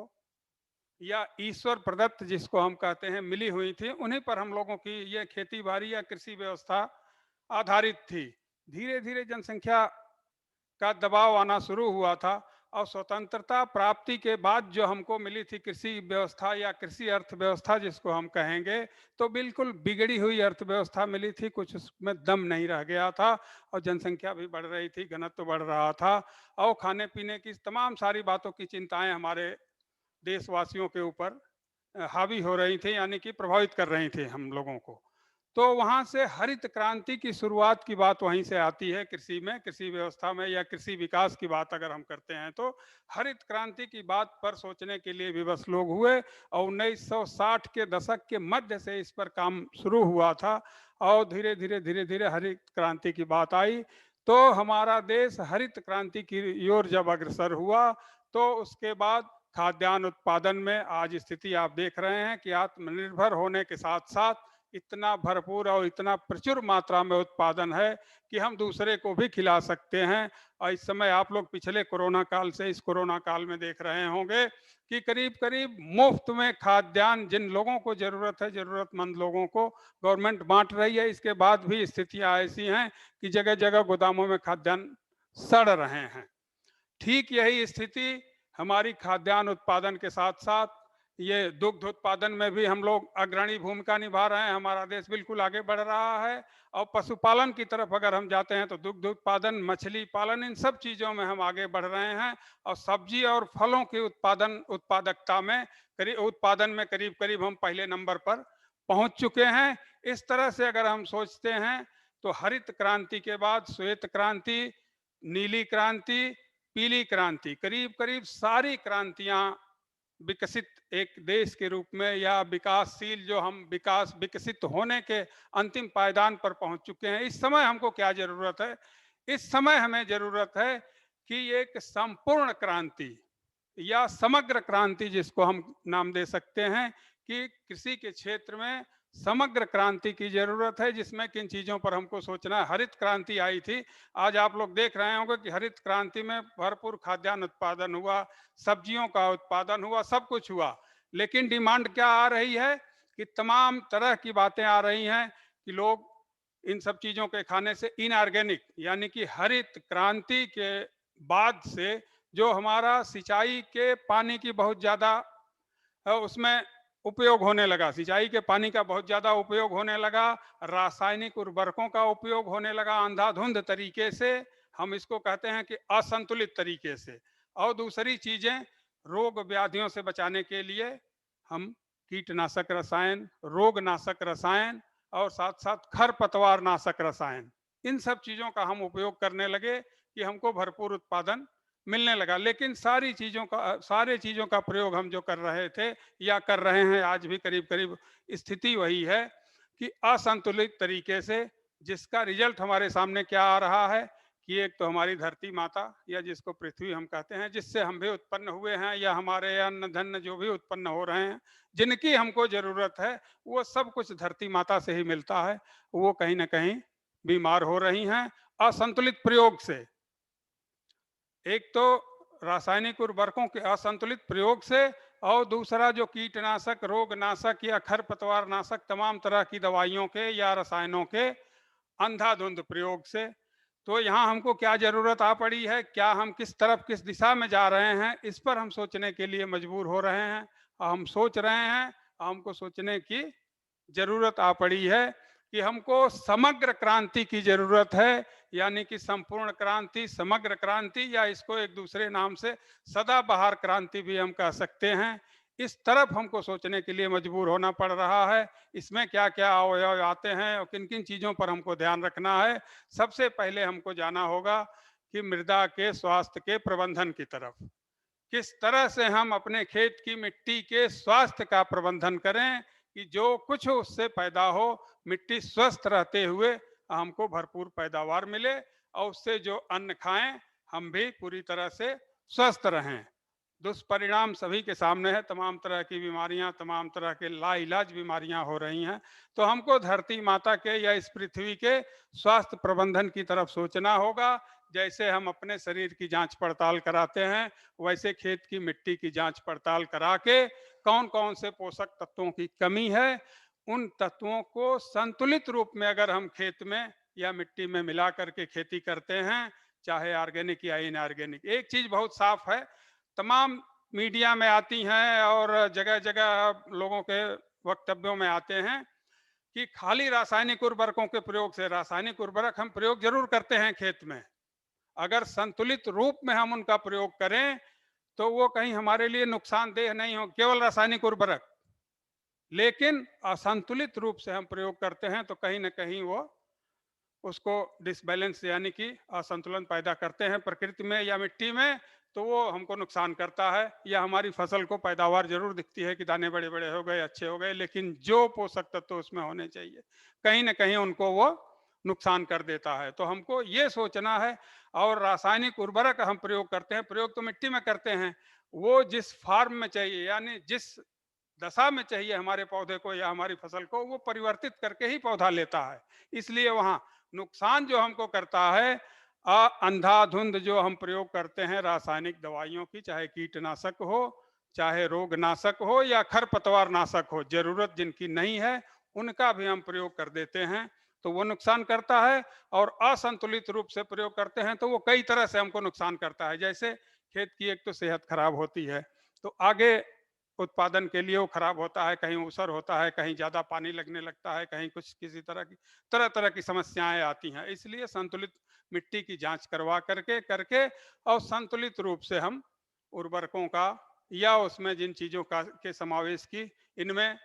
[SPEAKER 4] या ईश्वर प्रदत्त जिसको हम कहते हैं मिली हुई थी, उन्हीं पर हम लोगों की ये खेती बाड़ी या कृषि व्यवस्था आधारित थी। धीरे धीरे जनसंख्या का दबाव आना शुरू हुआ था, और स्वतंत्रता प्राप्ति के बाद जो हमको मिली थी कृषि व्यवस्था या कृषि अर्थव्यवस्था जिसको हम कहेंगे, तो बिल्कुल बिगड़ी हुई अर्थव्यवस्था मिली थी, कुछ उसमें दम नहीं रह गया था, और जनसंख्या भी बढ़ रही थी, घनत्व बढ़ रहा था, और खाने पीने की तमाम सारी बातों की चिंताएं हमारे देशवासियों के ऊपर हावी हो रही थी, यानी कि प्रभावित कर रही थी हम लोगों को। तो वहां से हरित क्रांति की शुरुआत की बात वहीं से आती है कृषि में, कृषि व्यवस्था में, या कृषि विकास की बात अगर हम करते हैं तो हरित क्रांति की बात पर सोचने के लिए विवश लोग हुए, और 1960 के दशक के मध्य से इस पर काम शुरू हुआ था, और धीरे धीरे हरित क्रांति की बात आई। तो हमारा देश हरित क्रांति की ओर जब अग्रसर हुआ, तो उसके बाद खाद्यान्न उत्पादन में आज स्थिति आप देख रहे हैं कि आत्मनिर्भर होने के साथ साथ इतना भरपूर और इतना प्रचुर मात्रा में उत्पादन है कि हम दूसरे को भी खिला सकते हैं। और इस समय आप लोग पिछले कोरोना काल से इस कोरोना काल में देख रहे होंगे कि करीब करीब मुफ्त में खाद्यान्न जिन लोगों को जरूरत है, जरूरतमंद लोगों को गवर्नमेंट बांट रही है। इसके बाद भी स्थितियां ऐसी हैं कि जगह जगह गोदामों में खाद्यान्न सड़ रहे हैं। ठीक यही स्थिति हमारी खाद्यान्न उत्पादन के साथ साथ ये दुग्ध उत्पादन में भी हम लोग अग्रणी भूमिका निभा रहे हैं। हमारा देश बिल्कुल आगे बढ़ रहा है। और पशुपालन की तरफ अगर हम जाते हैं तो दुग्ध उत्पादन, मछली पालन, इन सब चीज़ों में हम आगे बढ़ रहे हैं। और सब्जी और फलों की उत्पादकता में उत्पादन में करीब करीब हम पहले नंबर पर पहुंच चुके हैं। इस तरह से अगर हम सोचते हैं तो हरित क्रांति के बाद श्वेत क्रांति, नीली क्रांति, पीली क्रांति, करीब करीब सारी क्रांतियां विकसित एक देश के रूप में या विकासशील जो हम विकसित होने के अंतिम पायदान पर पहुंच चुके हैं। इस समय हमको क्या जरूरत है? इस समय हमें जरूरत है कि एक संपूर्ण क्रांति या समग्र क्रांति जिसको हम नाम दे सकते हैं, कि कृषि के क्षेत्र में समग्र क्रांति की जरूरत है, जिसमें किन चीजों पर हमको सोचना है। हरित क्रांति आई थी, आज आप लोग देख रहे होंगे कि हरित क्रांति में भरपूर खाद्यान्न उत्पादन हुआ, सब्जियों का उत्पादन हुआ, सब कुछ हुआ, लेकिन डिमांड क्या आ रही है कि तमाम तरह की बातें आ रही हैं कि लोग इन सब चीजों के खाने से इनऑर्गेनिक, यानी कि हरित क्रांति के बाद से जो हमारा सिंचाई के पानी की बहुत ज्यादा उसमें उपयोग होने लगा, सिंचाई के पानी का बहुत ज्यादा उपयोग होने लगा, रासायनिक उर्वरकों का उपयोग होने लगा अंधाधुंध तरीके से, हम इसको कहते हैं कि असंतुलित तरीके से। और दूसरी चीजें, रोग व्याधियों से बचाने के लिए हम कीटनाशक रसायन, रोगनाशक रसायन और साथ साथ खरपतवार नाशक रसायन, इन सब चीजों का हम उपयोग करने लगे कि हमको भरपूर उत्पादन मिलने लगा। लेकिन सारे चीजों का प्रयोग हम जो कर रहे थे या कर रहे हैं आज भी करीब करीब स्थिति वही है कि असंतुलित तरीके से, जिसका रिजल्ट हमारे सामने क्या आ रहा है कि एक तो हमारी धरती माता या जिसको पृथ्वी हम कहते हैं, जिससे हम भी उत्पन्न हुए हैं, या हमारे अन्न धन्य जो भी उत्पन्न हो रहे हैं, जिनकी हमको जरूरत है, वो सब कुछ धरती माता से ही मिलता है, वो कहीं ना कहीं बीमार हो रही हैं असंतुलित प्रयोग से। एक तो रासायनिक उर्वरकों के असंतुलित प्रयोग से, और दूसरा जो कीटनाशक, रोगनाशक या खरपतवार नाशक तमाम तरह की दवाइयों के या रसायनों के अंधाधुंध प्रयोग से। तो यहाँ हमको क्या जरूरत आ पड़ी है, क्या हम किस तरफ किस दिशा में जा रहे हैं, इस पर हम सोचने के लिए मजबूर हो रहे हैं। हम सोच रहे हैं, हमको सोचने की जरूरत आ पड़ी है कि हमको समग्र क्रांति की जरूरत है, यानी कि संपूर्ण क्रांति, समग्र क्रांति, या इसको एक दूसरे नाम से सदाबहार क्रांति भी हम कह सकते हैं। इस तरफ हमको सोचने के लिए मजबूर होना पड़ रहा है। इसमें क्या क्या अवयव आते हैं और किन किन चीज़ों पर हमको ध्यान रखना है। सबसे पहले हमको जाना होगा कि मृदा के स्वास्थ्य के प्रबंधन की तरफ, किस तरह से हम अपने खेत की मिट्टी के स्वास्थ्य का प्रबंधन करें कि जो कुछ उससे पैदा हो, मिट्टी स्वस्थ रहते हुए हमको भरपूर पैदावार मिले और उससे जो अन्न खाएं हम भी पूरी तरह से स्वस्थ रहें। दुष्परिणाम सभी के सामने है, तमाम तरह की बीमारियां, तमाम तरह के लाइलाज बीमारियां हो रही हैं। तो हमको धरती माता के या इस पृथ्वी के स्वास्थ्य प्रबंधन की तरफ सोचना होगा। जैसे हम अपने शरीर की जांच पड़ताल कराते हैं, वैसे खेत की मिट्टी की जांच पड़ताल करा के कौन कौन से पोषक तत्वों की कमी है, उन तत्वों को संतुलित रूप में अगर हम खेत में या मिट्टी में मिला करके खेती करते हैं, चाहे ऑर्गेनिक या इनऑर्गेनिक। एक चीज बहुत साफ है, तमाम मीडिया में आती हैं और जगह जगह लोगों के वक्तव्यों में आते हैं कि खाली रासायनिक उर्वरकों के प्रयोग से, रासायनिक उर्वरक हम प्रयोग जरूर करते हैं खेत में, अगर संतुलित रूप में हम उनका प्रयोग करें तो वो कहीं हमारे लिए नुकसानदेह नहीं हो, केवल रासायनिक उर्वरक। लेकिन असंतुलित रूप से हम प्रयोग करते हैं तो कहीं ना कहीं वो उसको डिसबैलेंस यानी कि असंतुलन पैदा करते हैं प्रकृति में या मिट्टी में, तो वो हमको नुकसान करता है। या हमारी फसल को पैदावार जरूर दिखती है कि दाने बड़े बड़े हो गए, अच्छे हो गए, लेकिन जो पोषक तत्व उसमें होने चाहिए कहीं ना कहीं उनको वो नुकसान कर देता है। तो हमको ये सोचना है। और रासायनिक उर्वरक हम प्रयोग करते हैं, प्रयोग तो मिट्टी में करते हैं, वो जिस फार्म में चाहिए यानी जिस दशा में चाहिए हमारे पौधे को या हमारी फसल को, वो परिवर्तित करके ही पौधा लेता है। इसलिए वहाँ नुकसान जो हमको करता है अंधाधुंध जो हम प्रयोग करते हैं रासायनिक दवाइयों की, चाहे कीटनाशक हो, चाहे रोगनाशक हो या खरपतवार नाशक हो, जरूरत जिनकी नहीं है उनका भी हम प्रयोग कर देते हैं, तो वो नुकसान करता है। और असंतुलित रूप से प्रयोग करते हैं तो वो कई तरह से हमको नुकसान करता है। जैसे खेत की एक तो सेहत खराब होती है, तो आगे उत्पादन के लिए वो खराब होता है, कहीं ऊसर होता है, कहीं ज्यादा पानी लगने लगता है, कहीं कुछ किसी तरह तरह की समस्याएं आती हैं। इसलिए संतुलित मिट्टी की जांच करवा करके करके और संतुलित रूप से हम उर्वरकों का या उसमें जिन चीजों का के समावेश की, इनमें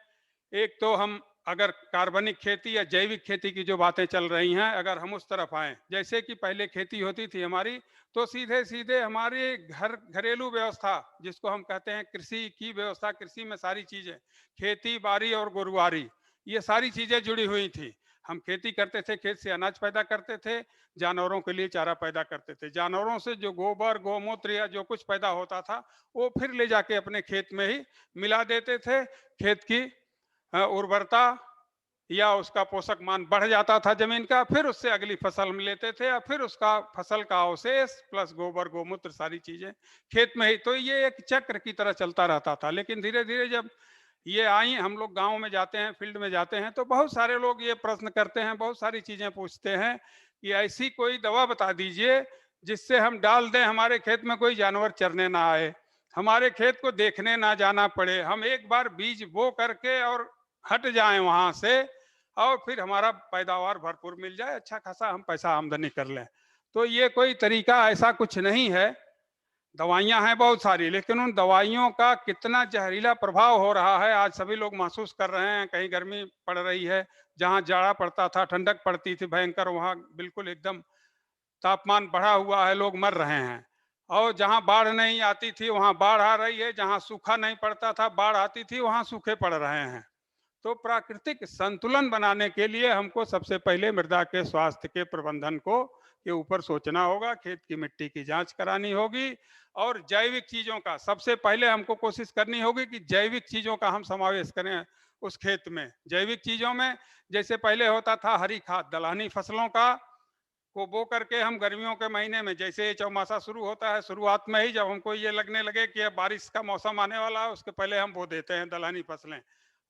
[SPEAKER 4] एक तो हम अगर कार्बनिक खेती या जैविक खेती की जो बातें चल रही हैं, अगर हम उस तरफ आए, जैसे कि पहले खेती होती थी हमारी, तो सीधे सीधे हमारे घरेलू व्यवस्था जिसको हम कहते हैं कृषि की व्यवस्था, कृषि में सारी चीजें, खेती बाड़ी और गोरुआरी, ये सारी चीजें जुड़ी हुई थी। हम खेती करते थे, खेत से अनाज पैदा करते थे, जानवरों के लिए चारा पैदा करते थे, जानवरों से जो गोबर गौमूत्र या जो कुछ पैदा होता था वो फिर ले जाके अपने खेत में ही मिला देते थे। खेत की उर्वरता या उसका पोषक मान बढ़ जाता था जमीन का, फिर उससे अगली फसल में लेते थे और फिर उसका फसल का अवशेष प्लस गोबर गौमूत्र सारी चीजें खेत में ही, तो ये एक चक्र की तरह चलता रहता था। लेकिन धीरे धीरे जब ये आई, हम लोग गांव में जाते हैं, फील्ड में जाते हैं, तो बहुत सारे लोग ये प्रश्न करते हैं, बहुत सारी चीजें पूछते हैं कि ऐसी कोई दवा बता दीजिए जिससे हम डाल दें, हमारे खेत में कोई जानवर चरने ना आए, हमारे खेत को देखने ना जाना पड़े, हम एक बार बीज बो करके और हट जाएं वहां से और फिर हमारा पैदावार भरपूर मिल जाए, अच्छा खासा हम पैसा आमदनी कर लें। तो ये कोई तरीका ऐसा कुछ नहीं है। दवाइयां हैं बहुत सारी, लेकिन उन दवाइयों का कितना जहरीला प्रभाव हो रहा है आज सभी लोग महसूस कर रहे हैं। कहीं गर्मी पड़ रही है, जहां जाड़ा पड़ता था, ठंडक पड़ती थी भयंकर, वहां बिल्कुल एकदम तापमान बढ़ा हुआ है, लोग मर रहे हैं। और जहां बाढ़ नहीं आती थी वहां बाढ़ आ रही है, जहां सूखा नहीं पड़ता था बाढ़ आती थी वहां सूखे पड़ रहे हैं। तो प्राकृतिक संतुलन बनाने के लिए हमको सबसे पहले मृदा के स्वास्थ्य के प्रबंधन को के ऊपर सोचना होगा, खेत की मिट्टी की जांच करानी होगी और जैविक चीजों का सबसे पहले हमको कोशिश करनी होगी कि जैविक चीजों का हम समावेश करें उस खेत में। जैविक चीजों में जैसे पहले होता था हरी खाद, दलहनी फसलों का को बो करके हम गर्मियों के महीने में, जैसे चौमासा शुरू होता है, शुरुआत में ही जब हमको ये लगने लगे कि अब बारिश का मौसम आने वाला है, उसके पहले हम बो देते हैं दलहनी फसलें,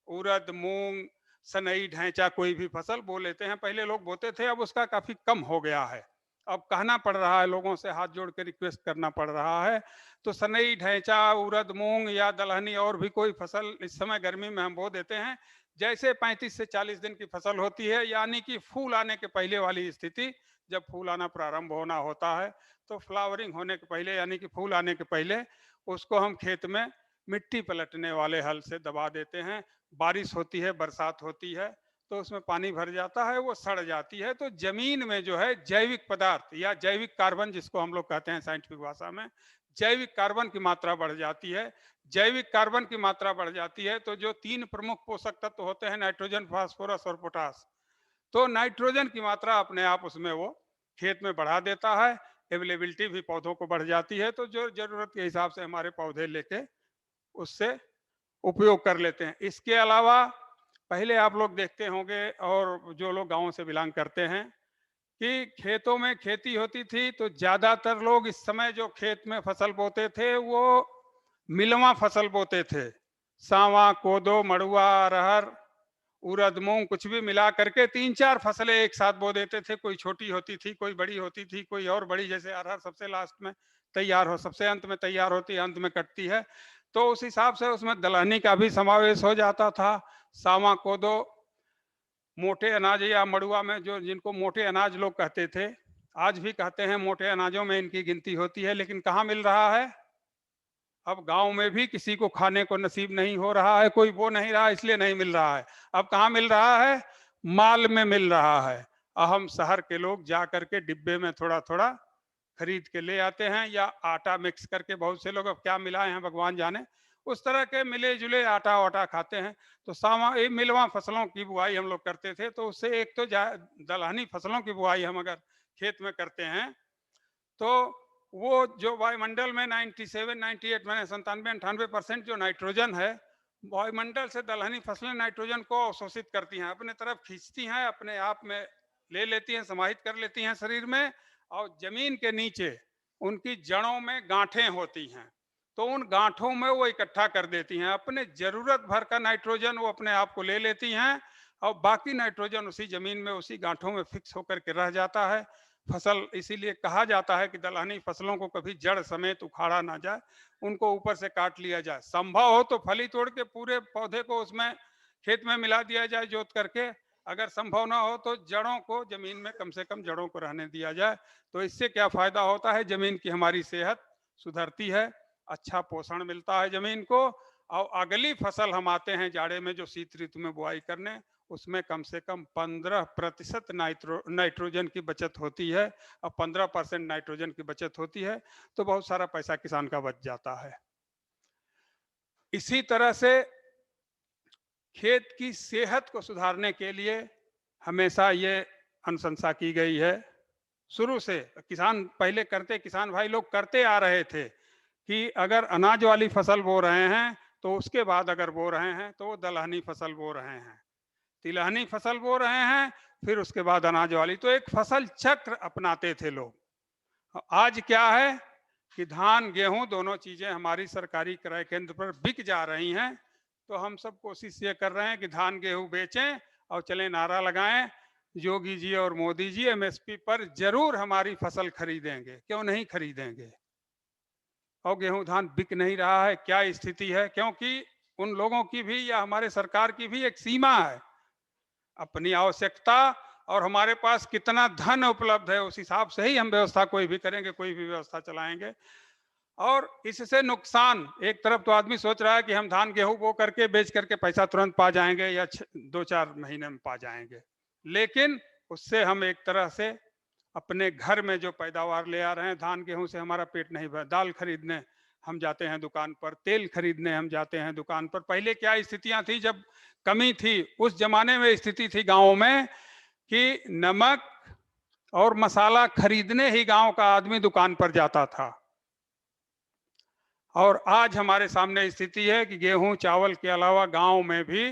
[SPEAKER 4] उड़द मूंग सनई ढैंचा कोई भी फसल बो लेते हैं। पहले लोग बोते थे, अब उसका काफी कम हो गया है। अब कहना पड़ रहा है, लोगों से हाथ जोड़ के रिक्वेस्ट करना पड़ रहा है। तो सनई, ढैंचा, उड़द, मूंग या दलहनी और भी कोई फसल इस समय गर्मी में हम बो देते हैं। जैसे 35 से 40 दिन की फसल होती है, यानी कि फूल आने के पहले वाली स्थिति, जब फूल आना प्रारंभ होना होता है, तो फ्लावरिंग होने के पहले यानी कि फूल आने के पहले उसको हम खेत में मिट्टी पलटने वाले हल से दबा देते हैं। बारिश होती है, बरसात होती है, तो उसमें पानी भर जाता है, वो सड़ जाती है। तो जमीन में जो है जैविक पदार्थ या जैविक कार्बन, जिसको हम लोग कहते हैं साइंटिफिक भाषा में, जैविक कार्बन की मात्रा बढ़ जाती है। जैविक कार्बन की मात्रा बढ़ जाती है तो जो 3 प्रमुख पोषक तत्व होते हैं, नाइट्रोजन, फास्फोरस और पोटास, तो नाइट्रोजन की मात्रा अपने आप उसमें वो खेत में बढ़ा देता है। अवेलेबिलिटी भी पौधों को बढ़ जाती है, तो जो जरूरत के हिसाब से हमारे पौधे लेके उससे उपयोग कर लेते हैं। इसके अलावा पहले आप लोग देखते होंगे, और जो लोग गांव से बिलोंग करते हैं, कि खेतों में खेती होती थी तो ज्यादातर लोग इस समय जो खेत में फसल बोते थे वो मिलवा फसल बोते थे। सांवा, कोदो, मड़ुआ, अरहर, उड़द, मूंग कुछ भी मिला करके 3-4 फसलें एक साथ बो देते थे। कोई छोटी होती थी, कोई बड़ी होती थी, कोई और बड़ी, जैसे अरहर सबसे लास्ट में तैयार हो, सबसे अंत में तैयार होती है, अंत में कटती है, तो उस हिसाब से उसमें दलहनी का भी समावेश हो जाता था। सावा, कोदो, मोटे अनाज या मड़ुआ में, जो जिनको मोटे अनाज लोग कहते थे, आज भी कहते हैं, मोटे अनाजों में इनकी गिनती होती है। लेकिन कहाँ मिल रहा है? अब गांव में भी किसी को खाने को नसीब नहीं हो रहा है, कोई वो नहीं रहा, इसलिए नहीं मिल रहा है। अब कहाँ मिल रहा है? माल में मिल रहा है। हम शहर के लोग जा करके डिब्बे में थोड़ा थोड़ा खरीद के ले आते हैं, या आटा मिक्स करके, बहुत से लोग अब क्या मिलाए हैं भगवान जाने, उस तरह के मिले जुले आटा वाटा खाते हैं। तो मिलवा फसलों की बुआई हम लोग करते थे, तो उससे एक तो दलहनी फसलों की बुआई हम अगर खेत में करते हैं, तो वो जो वायुमंडल में 97, 98, मैंने 97, 98% जो नाइट्रोजन है, वायुमंडल से दलहनी फसलें नाइट्रोजन को अवशोषित करती हैं, अपने तरफ खींचती हैं, अपने आप में ले लेती हैं, समाहित कर लेती हैं शरीर में, और जमीन के नीचे उनकी जड़ों में गांठें होती हैं, तो उन गांठों में वो इकट्ठा कर देती हैं। अपने जरूरत भर का नाइट्रोजन वो अपने आप को ले लेती हैं, और बाकी नाइट्रोजन उसी जमीन में, उसी गांठों में फिक्स होकर के रह जाता है। फसल, इसीलिए कहा जाता है कि दलहनी फसलों को कभी जड़ समेत उखाड़ा ना जाए, उनको ऊपर से काट लिया जाए। संभव हो तो फली तोड़ के पूरे पौधे को उसमें खेत में मिला दिया जाए जोत करके, अगर संभव ना हो तो जड़ों को जमीन में कम से कम जड़ों को रहने दिया जाए। तो इससे क्या फायदा होता है? जमीन की हमारी सेहत सुधरती है, अच्छा पोषण मिलता है जमीन को, और अगली फसल हम आते हैं जाड़े में जो शीत ऋतु में बुआई करने, उसमें कम से कम 15% नाइट्रोजन की बचत होती है। अब 15% नाइट्रोजन की बचत होती है तो बहुत सारा पैसा किसान का बच जाता है। इसी तरह से खेत की सेहत को सुधारने के लिए हमेशा ये अनुशंसा की गई है। शुरू से किसान पहले करते, किसान भाई लोग करते आ रहे थे कि अगर अनाज वाली फसल बो रहे हैं तो उसके बाद अगर बो रहे हैं तो वो दलहनी फसल बो रहे हैं, तिलहनी फसल बो रहे हैं, फिर उसके बाद अनाज वाली, तो एक फसल चक्र अपनाते थे लोग। आज क्या है कि धान गेहूं दोनों चीजें हमारी सरकारी क्रय केंद्र पर बिक जा रही हैं, तो हम सब कोशिश ये कर रहे हैं कि धान गेहूं बेचें और चले नारा लगाएं, योगी जी और मोदी जी एमएसपी पर जरूर हमारी फसल खरीदेंगे, क्यों नहीं खरीदेंगे। और गेहूं धान बिक नहीं रहा है, क्या स्थिति है? क्योंकि उन लोगों की भी या हमारे सरकार की भी एक सीमा है, अपनी आवश्यकता और हमारे पास कितना धन उपलब्ध है उस हिसाब से ही हम व्यवस्था कोई भी करेंगे, कोई भी व्यवस्था चलाएंगे। और इससे नुकसान, एक तरफ तो आदमी सोच रहा है कि हम धान गेहूं बो करके बेच करके पैसा तुरंत पा जाएंगे या 2-4 महीने में पा जाएंगे, लेकिन उससे हम एक तरह से अपने घर में जो पैदावार ले आ रहे हैं, धान गेहूं से हमारा पेट नहीं भर। दाल खरीदने हम जाते हैं दुकान पर, तेल खरीदने हम जाते हैं दुकान पर। पहले क्या स्थितियां थी जब कमी थी? उस जमाने में स्थिति थी गांवों में कि नमक और मसाला खरीदने ही गांव का आदमी दुकान पर जाता था, और आज हमारे सामने स्थिति है कि गेहूं चावल के अलावा गांव में भी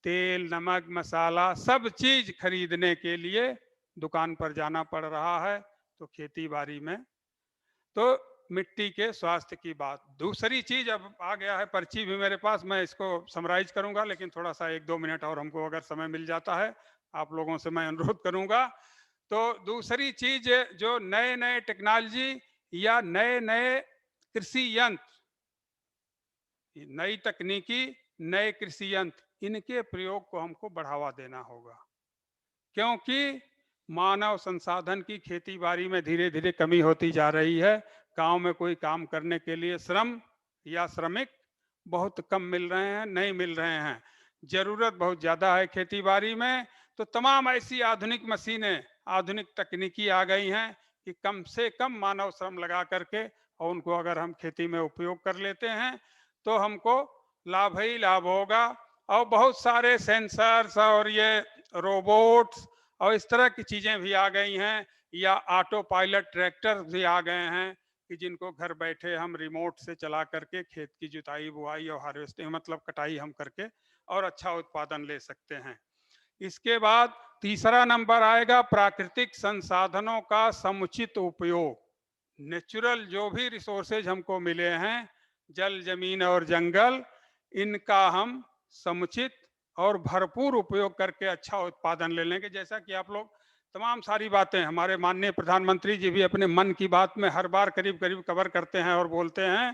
[SPEAKER 4] तेल, नमक, मसाला सब चीज खरीदने के लिए दुकान पर जाना पड़ रहा है। तो खेती बाड़ी में तो मिट्टी के स्वास्थ्य की बात। दूसरी चीज अब आ गया है, पर्ची भी मेरे पास, मैं इसको समराइज करूंगा, लेकिन थोड़ा सा 1-2 मिनट और हमको अगर समय मिल जाता है, आप लोगों से मैं अनुरोध करूंगा। तो दूसरी चीज जो नए नए टेक्नोलॉजी या नए नए कृषि यंत्र, नई तकनीकी, नए कृषि यंत्र, इनके प्रयोग को हमको बढ़ावा देना होगा, क्योंकि मानव संसाधन की खेती बाड़ी में धीरे धीरे कमी होती जा रही है। गांव में कोई काम करने के लिए श्रम या श्रमिक बहुत कम मिल रहे हैं, नहीं मिल रहे हैं। जरूरत बहुत ज्यादा है खेती बाड़ी में, तो तमाम ऐसी आधुनिक मशीनें, आधुनिक तकनीकी आ गई हैं कि कम से कम मानव श्रम लगा करके और उनको अगर हम खेती में उपयोग कर लेते हैं तो हमको लाभ ही लाभ होगा। और बहुत सारे सेंसर्स और ये रोबोट्स और इस तरह की चीजें भी आ गई हैं, या ऑटो पायलट ट्रैक्टर भी आ गए हैं कि जिनको घर बैठे हम रिमोट से चला करके खेत की जुताई बुआई और हार्वेस्टिंग मतलब कटाई हम करके और अच्छा उत्पादन ले सकते हैं। इसके बाद तीसरा नंबर आएगा प्राकृतिक संसाधनों का समुचित उपयोग। नेचुरल जो भी रिसोर्सेज हमको मिले हैं, जल, जमीन और जंगल, इनका हम समुचित और भरपूर उपयोग करके अच्छा उत्पादन ले लेंगे। जैसा कि आप लोग तमाम सारी बातें हमारे माननीय प्रधानमंत्री जी भी अपने मन की बात में हर बार करीब करीब कवर करते हैं और बोलते हैं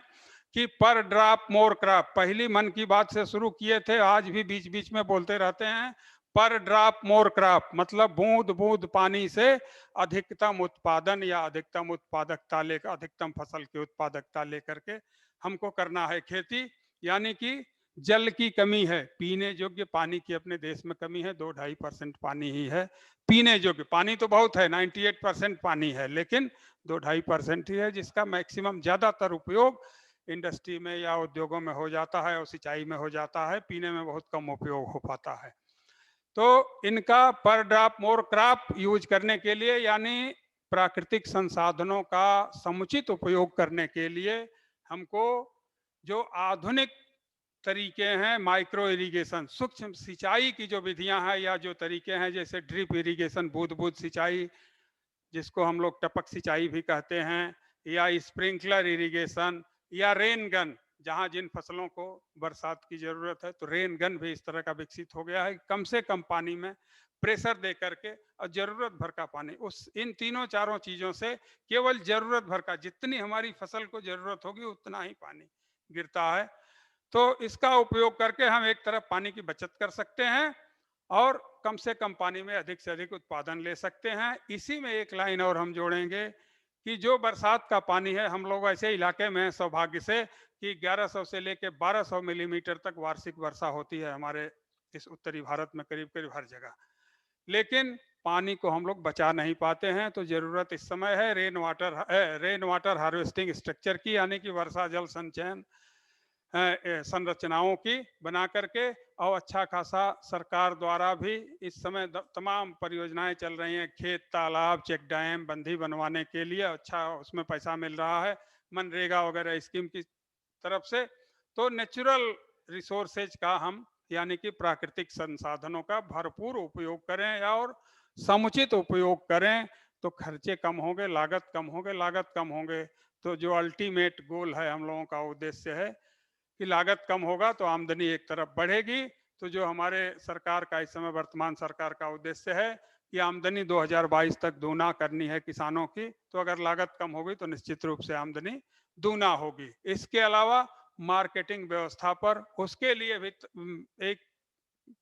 [SPEAKER 4] कि पर ड्रॉप मोर क्रॉप। पहली मन की बात से शुरू किए थे, आज भी बीच बीच में बोलते रहते हैं पर ड्रॉप मोर क्रॉप, मतलब बूंद बूंद पानी से अधिकतम उत्पादन या अधिकतम उत्पादकता लेकर, अधिकतम फसल की उत्पादकता लेकर के हमको करना है खेती। यानी कि जल की कमी है, पीने योग्य पानी की अपने देश में कमी है, 2-2.5% पानी ही है पीने योग्य। पानी तो बहुत है, 98% पानी है, लेकिन 2-2.5% ही है, जिसका मैक्सिमम ज्यादातर उपयोग इंडस्ट्री में या उद्योगों में हो जाता है और सिंचाई में हो जाता है, पीने में बहुत कम उपयोग हो पाता है। तो इनका पर ड्रॉप मोर क्रॉप यूज करने के लिए, यानी प्राकृतिक संसाधनों का समुचित उपयोग करने के लिए हमको जो आधुनिक तरीके हैं, माइक्रो इरिगेशन, सूक्ष्म सिंचाई की जो विधियां हैं या जो तरीके हैं, जैसे ड्रिप इरिगेशन, बूंद बूंद सिंचाई, जिसको हम लोग टपक सिंचाई भी कहते हैं, या स्प्रिंकलर इरिगेशन, या रेन गन, जहां जिन फसलों को बरसात की जरूरत है तो रेन गन भी इस तरह का विकसित हो गया है, कम से कम पानी में प्रेशर दे करके और जरूरत भर का पानी, उस इन तीनों चारों चीजों से केवल जरूरत भर का, जितनी हमारी फसल को जरूरत होगी उतना ही पानी गिरता है। तो इसका उपयोग करके हम एक तरफ पानी की बचत कर सकते हैं और कम से कम पानी में अधिक से अधिक उत्पादन ले सकते हैं। इसी में एक लाइन और हम जोड़ेंगे कि जो बरसात का पानी है, हम लोग ऐसे इलाके में सौभाग्य से कि 1100 से लेकर 1200 मिलीमीटर तक वार्षिक वर्षा होती है हमारे इस उत्तरी भारत में करीब करीब हर जगह, लेकिन पानी को हम लोग बचा नहीं पाते हैं। तो जरूरत इस समय है रेन वाटर हार्वेस्टिंग स्ट्रक्चर की, यानी कि वर्षा जल संचयन संरचनाओं की बना करके, और अच्छा खासा सरकार द्वारा भी इस समय तमाम परियोजनाएं चल रही हैं, खेत तालाब चेक डैम बंधी बनवाने के लिए, अच्छा उसमें पैसा मिल रहा है मनरेगा वगैरह स्कीम की तरफ से। तो नेचुरल रिसोर्सेज का हम यानी कि प्राकृतिक संसाधनों का भरपूर उपयोग करें और समुचित उपयोग करें, तो खर्चे कम होंगे, लागत कम होंगे। तो जो अल्टीमेट गोल है, हम लोगों का उद्देश्य है कि लागत कम होगा तो आमदनी एक तरफ बढ़ेगी। तो जो हमारे सरकार का इस समय वर्तमान सरकार का उद्देश्य है कि आमदनी 2022 तक दूना करनी है किसानों की, तो अगर लागत कम होगी तो निश्चित रूप से आमदनी दूना होगी। इसके अलावा मार्केटिंग व्यवस्था पर, उसके लिए भी एक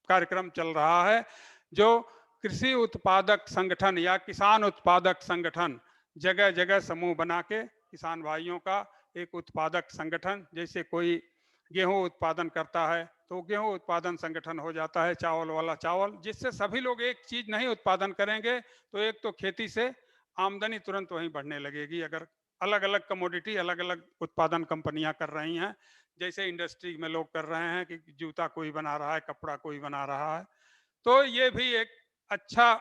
[SPEAKER 4] कार्यक्रम चल रहा है, जो कृषि उत्पादक संगठन या किसान उत्पादक संगठन, जगह जगह समूह बना के किसान भाइयों का एक उत्पादक संगठन, जैसे कोई गेहूं उत्पादन करता है तो गेहूं उत्पादन संगठन हो जाता है, चावल वाला चावल, जिससे सभी लोग एक चीज नहीं उत्पादन करेंगे तो एक तो खेती से आमदनी तुरंत वहीं बढ़ने लगेगी। अगर अलग अलग कमोडिटी अलग अलग उत्पादन कंपनियां कर रही हैं, जैसे इंडस्ट्री में लोग कर रहे हैं कि जूता कोई बना रहा है, कपड़ा कोई बना रहा है, तो ये भी एक अच्छा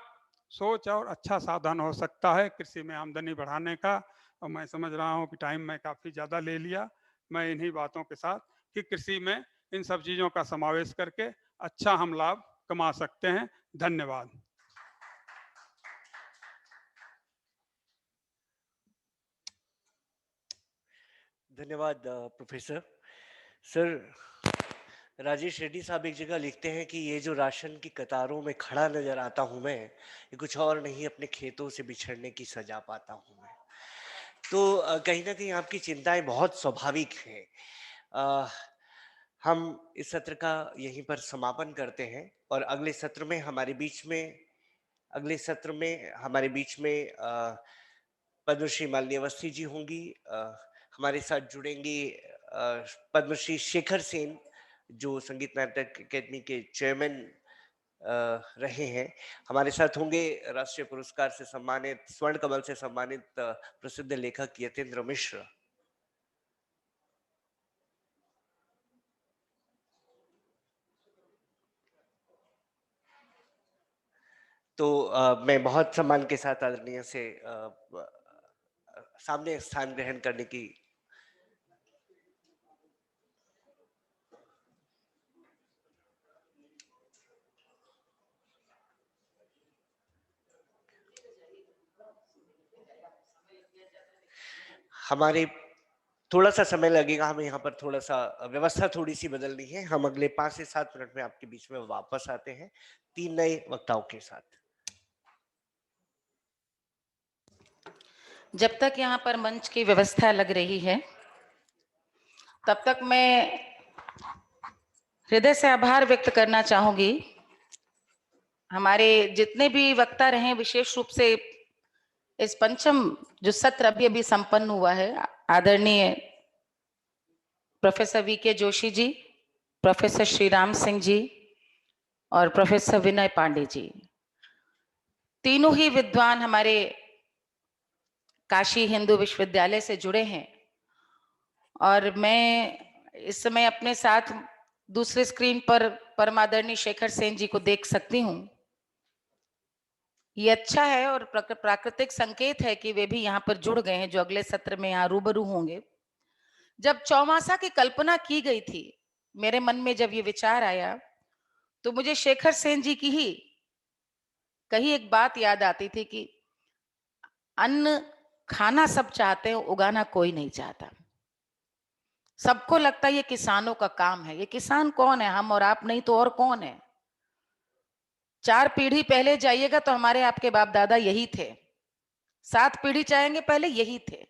[SPEAKER 4] सोच और अच्छा साधन हो सकता है कृषि में आमदनी बढ़ाने का। और मैं समझ रहा हूँ कि टाइम मैं काफ़ी ज़्यादा ले लिया, मैं इन्हीं बातों के साथ कि कृषि में इन सब चीज़ों का समावेश करके अच्छा हम लाभ कमा सकते हैं। धन्यवाद।
[SPEAKER 1] धन्यवाद प्रोफेसर। सर, राजेश रेड्डी साहब एक जगह लिखते हैं कि ये जो राशन की कतारों में खड़ा नजर आता हूं मैं, ये कुछ और नहीं अपने खेतों से बिछड़ने की सजा पाता हूं मैं। तो कहीं ना कहीं आपकी चिंताएं बहुत स्वाभाविक हैं। अ, हम इस सत्र का यहीं पर समापन करते हैं और अगले सत्र में हमारे बीच में पद्मश्री मालिनी अवस्थी जी होंगी। हमारे साथ जुड़ेंगी पद्मश्री शेखर सेन, जो संगीत नाटक अकेदमी के चेयरमैन रहे हैं। हमारे साथ होंगे राष्ट्रीय पुरस्कार से सम्मानित, स्वर्ण कमल से सम्मानित प्रसिद्ध लेखक यतेंद्र मिश्र। तो मैं बहुत सम्मान के साथ आदरणीय से सामने स्थान ग्रहण करने की हमारे थोड़ा सा समय लगेगा, हमें यहाँ पर थोड़ा सा व्यवस्था थोड़ी सी बदलनी है। हम अगले 5 से 7 मिनट में आपके बीच में वापस आते हैं 3 नए वक्ताओं के साथ।
[SPEAKER 5] जब तक यहाँ पर मंच की व्यवस्था लग रही है, तब तक मैं हृदय से आभार व्यक्त करना चाहूंगी हमारे जितने भी वक्ता रहे, विशेष रूप से इस पंचम जो सत्र अभी अभी संपन्न हुआ है, आदरणीय professor VK Joshi ji, professor Shriram Singh ji और प्रोफेसर विनय पांडे जी, तीनों ही विद्वान हमारे काशी हिंदू विश्वविद्यालय से जुड़े हैं। और मैं इस समय अपने साथ दूसरे स्क्रीन पर परमादरणीय शेखर सेन जी को देख सकती हूँ। ये अच्छा है और प्राकृतिक संकेत है कि वे भी यहाँ पर जुड़ गए हैं, जो अगले सत्र में यहाँ रूबरू होंगे। जब चौमासा की कल्पना की गई थी, मेरे मन में जब ये विचार आया, तो मुझे शेखर सेन जी की ही कही एक बात याद आती थी कि अन्न खाना सब चाहते हैं, उगाना कोई नहीं चाहता। सबको लगता है ये किसानों का काम है। ये किसान कौन है? हम और आप नहीं तो और कौन है? 4 पीढ़ी पहले जाइएगा तो हमारे आपके बाप दादा यही थे। 7 पीढ़ी चाहेंगे पहले यही थे।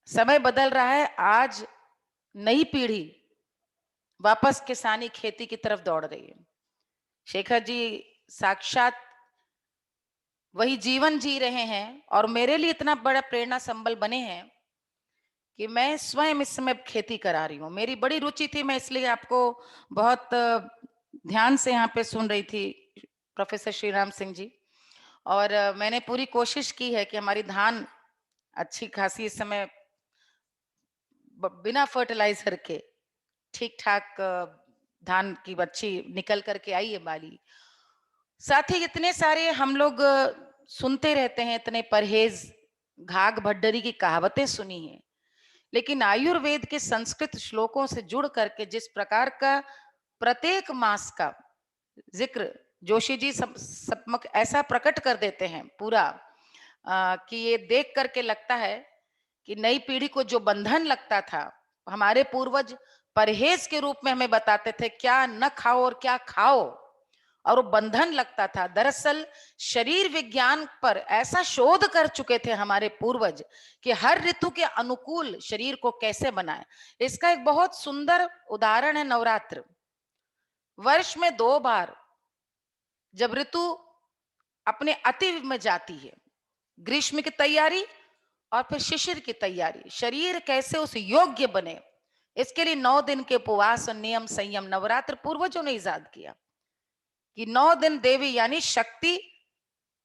[SPEAKER 5] समय बदल रहा है, आज नई पीढ़ी वापस किसानी खेती की तरफ दौड़ रही है। शेखर जी साक्षात वही जीवन जी रहे हैं और मेरे लिए इतना बड़ा प्रेरणा संबल बने हैं कि मैं स्वयं इस समय खेती करा रही हूँ। मेरी बड़ी रुचि थी, मैं इसलिए आपको बहुत ध्यान से यहाँ पे सुन रही थी, प्रोफेसर श्रीराम सिंह जी। और मैंने पूरी कोशिश की है कि हमारी धान अच्छी खासी इस समय बिना फर्टिलाइजर के ठीक ठाक धान की अच्छी निकल करके आई है बाली। साथ ही इतने सारे हम लोग सुनते रहते हैं, इतने परहेज घाघ भड्डरी की कहावतें सुनी है, लेकिन आयुर्वेद के संस्कृत श्लोकों से जुड़ करके जिस प्रकार का प्रत्येक मास का जिक्र जोशी जी समक्ष ऐसा प्रकट कर देते हैं पूरा, कि ये देख करके लगता है कि नई पीढ़ी को जो बंधन लगता था, हमारे पूर्वज परहेज के रूप में हमें बताते थे क्या न खाओ और क्या खाओ, और वो बंधन लगता था। दरअसल शरीर विज्ञान पर ऐसा शोध कर चुके थे हमारे पूर्वज कि हर ऋतु के अनुकूल शरीर को कैसे बनाए। इसका एक बहुत सुंदर उदाहरण है नवरात्र। वर्ष में 2 बार जब ऋतु अपने अति में जाती है, ग्रीष्म की तैयारी और फिर शिशिर की तैयारी, शरीर कैसे उस योग्य बने, इसके लिए 9 दिन के उपवास और नियम संयम नवरात्र पूर्वजों ने इजाद किया कि 9 दिन देवी यानी शक्ति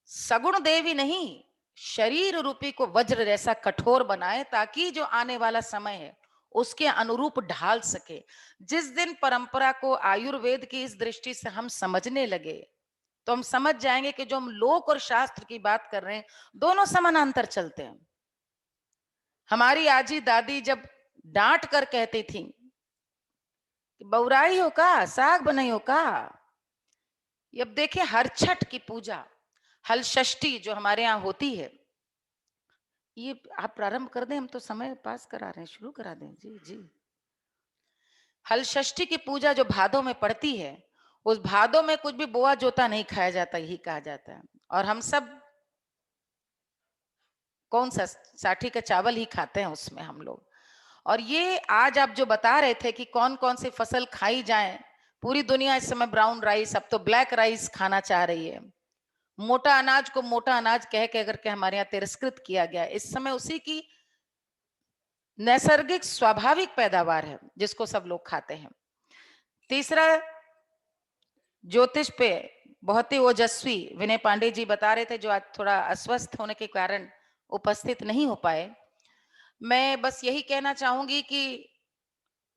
[SPEAKER 5] सगुण देवी नहीं, शरीर रूपी को वज्र जैसा कठोर बनाए ताकि जो आने वाला समय है उसके अनुरूप ढाल सके। जिस दिन परंपरा को आयुर्वेद की इस दृष्टि से हम समझने लगे, तो हम समझ जाएंगे कि जो हम लोक और शास्त्र की बात कर रहे हैं, दोनों समानांतर चलते हैं। हमारी आजी दादी जब डांट कर कहती थी कि बौराई हो का, साग बनाई हो का। अब देखिए हर छठ की पूजा, हल षष्ठी जो हमारे यहाँ होती है, ये आप प्रारंभ कर दें, हम तो समय पास करा रहे हैं, शुरू करा दें। जी जी। हल षष्ठी की पूजा जो भादों में पड़ती है, उस भादों में कुछ भी बोआ जोता नहीं खाया जाता, यही कहा जाता है। और हम सब कौन सा साठी का चावल ही खाते हैं उसमें हम लोग। और ये आज आप जो बता रहे थे कि कौन कौन सी फसल खाई जाए, पूरी दुनिया इस समय ब्राउन राइस, अब तो ब्लैक राइस खाना चाह रही है। मोटा अनाज को मोटा अनाज कह के करके हमारे यहाँ तिरस्कृत किया गया। इस समय उसी की नैसर्गिक स्वाभाविक पैदावार है जिसको सब लोग खाते हैं। तीसरा, ज्योतिष पे बहुत ही ओजस्वी विनय पांडे जी बता रहे थे, जो आज थोड़ा अस्वस्थ होने के कारण उपस्थित नहीं हो पाए। मैं बस यही कहना चाहूंगी कि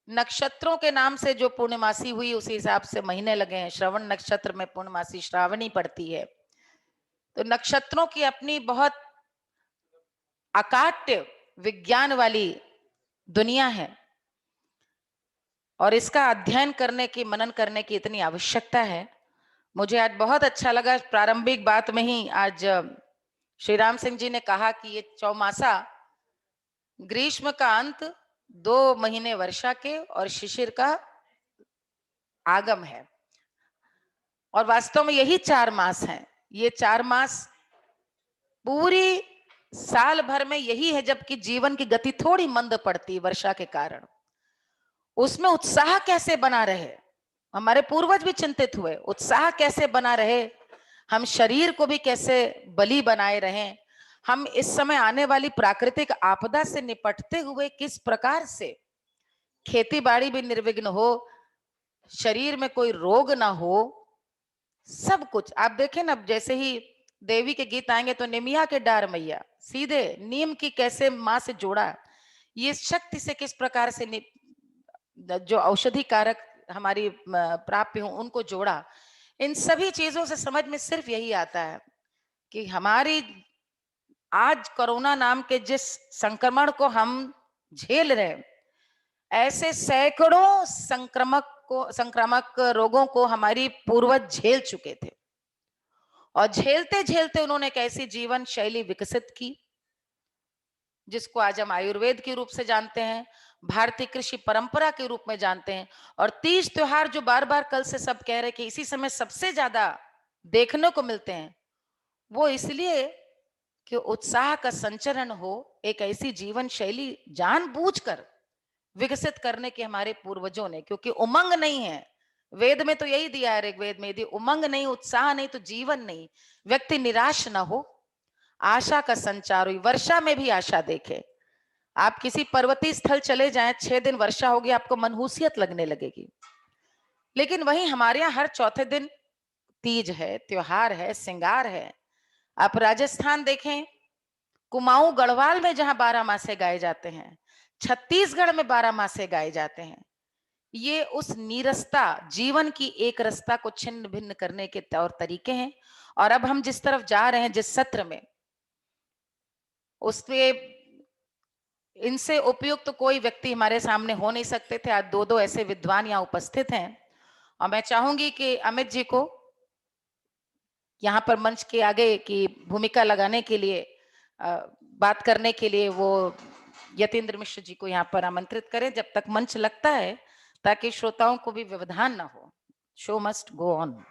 [SPEAKER 5] नक्षत्रों के नाम से जो पूर्णमासी हुई उसी हिसाब से महीने लगे हैं। श्रवण नक्षत्र में पूर्णमासी श्रावणी पड़ती है। तो नक्षत्रों की अपनी बहुत अकाट्य विज्ञान वाली दुनिया है और इसका अध्ययन करने की, मनन करने की इतनी आवश्यकता है। मुझे आज बहुत अच्छा लगा, प्रारंभिक बात में ही आज श्री राम सिंह जी ने कहा कि ये चौमासा ग्रीष्म का अंत, 2 महीने वर्षा के और शिशिर का आगम है। और वास्तव में यही 4 मास हैं। ये 4 मास पूरी साल भर में यही है, जबकि जीवन की गति थोड़ी मंद पड़ती वर्षा के कारण। उसमें उत्साह कैसे बना रहे, हमारे पूर्वज भी चिंतित हुए, उत्साह कैसे बना रहे, हम शरीर को भी कैसे बली बनाए रहें, हम इस समय आने वाली प्राकृतिक आपदा से निपटते हुए किस प्रकार से खेती बाड़ी भी निर्विघ्न हो, शरीर में कोई रोग ना हो, सब कुछ आप देखें ना। जैसे ही देवी के गीत आएंगे तो निमिया के डार मैया, सीधे नीम की कैसे माँ से जोड़ा, ये शक्ति से किस प्रकार से जो औषधि कारक हमारी प्राप्य हो उनको जोड़ा। इन सभी चीजों से समझ में सिर्फ यही आता है कि हमारी आज कोरोना नाम के जिस संक्रमण को हम झेल रहे हैं, ऐसे सैकड़ों संक्रामक रोगों को हमारी पूर्वज झेल चुके थे। और झेलते झेलते उन्होंने एक ऐसी जीवन शैली विकसित की जिसको आज हम आयुर्वेद के रूप से जानते हैं, भारतीय कृषि परंपरा के रूप में जानते हैं। और तीज त्योहार जो बार बार कल से सब कह रहे कि इसी समय सबसे ज्यादा देखने को मिलते हैं, वो इसलिए कि उत्साह का संचरण हो, एक ऐसी जीवन शैली जानबूझकर विकसित करने के हमारे पूर्वजों ने। क्योंकि उमंग नहीं है, वेद में तो यही दिया है, ऋग्वेद में, यदि उमंग नहीं, उत्साह नहीं तो जीवन नहीं, व्यक्ति निराश ना हो, आशा का संचार हुई। वर्षा में भी आशा देखे। आप किसी पर्वतीय स्थल चले जाएं, 6 दिन वर्षा होगी, आपको मनहूसियत लगने लगेगी। लेकिन वहीं हमारे यहाँ हर चौथे दिन तीज है, त्योहार है, श्रृंगार है। आप राजस्थान देखें, कुमाऊं गढ़वाल में जहां 12 मासे गाए जाते हैं, छत्तीसगढ़ में 12 मासे गाए जाते हैं। ये उस नीरसता, जीवन की एक रसता को छिन्न भिन्न करने के तौर तरीके हैं। और अब हम जिस तरफ जा रहे हैं, जिस सत्र में, उसपे इनसे उपयुक्त तो कोई व्यक्ति हमारे सामने हो नहीं सकते थे। आज 2 ऐसे विद्वान यहाँ उपस्थित हैं और मैं चाहूंगी कि अमित जी को यहाँ पर मंच के आगे की भूमिका लगाने के लिए, बात करने के लिए, वो यतीन्द्र मिश्र जी को यहाँ पर आमंत्रित करें जब तक मंच लगता है, ताकि श्रोताओं को भी व्यवधान ना हो। Show must go on.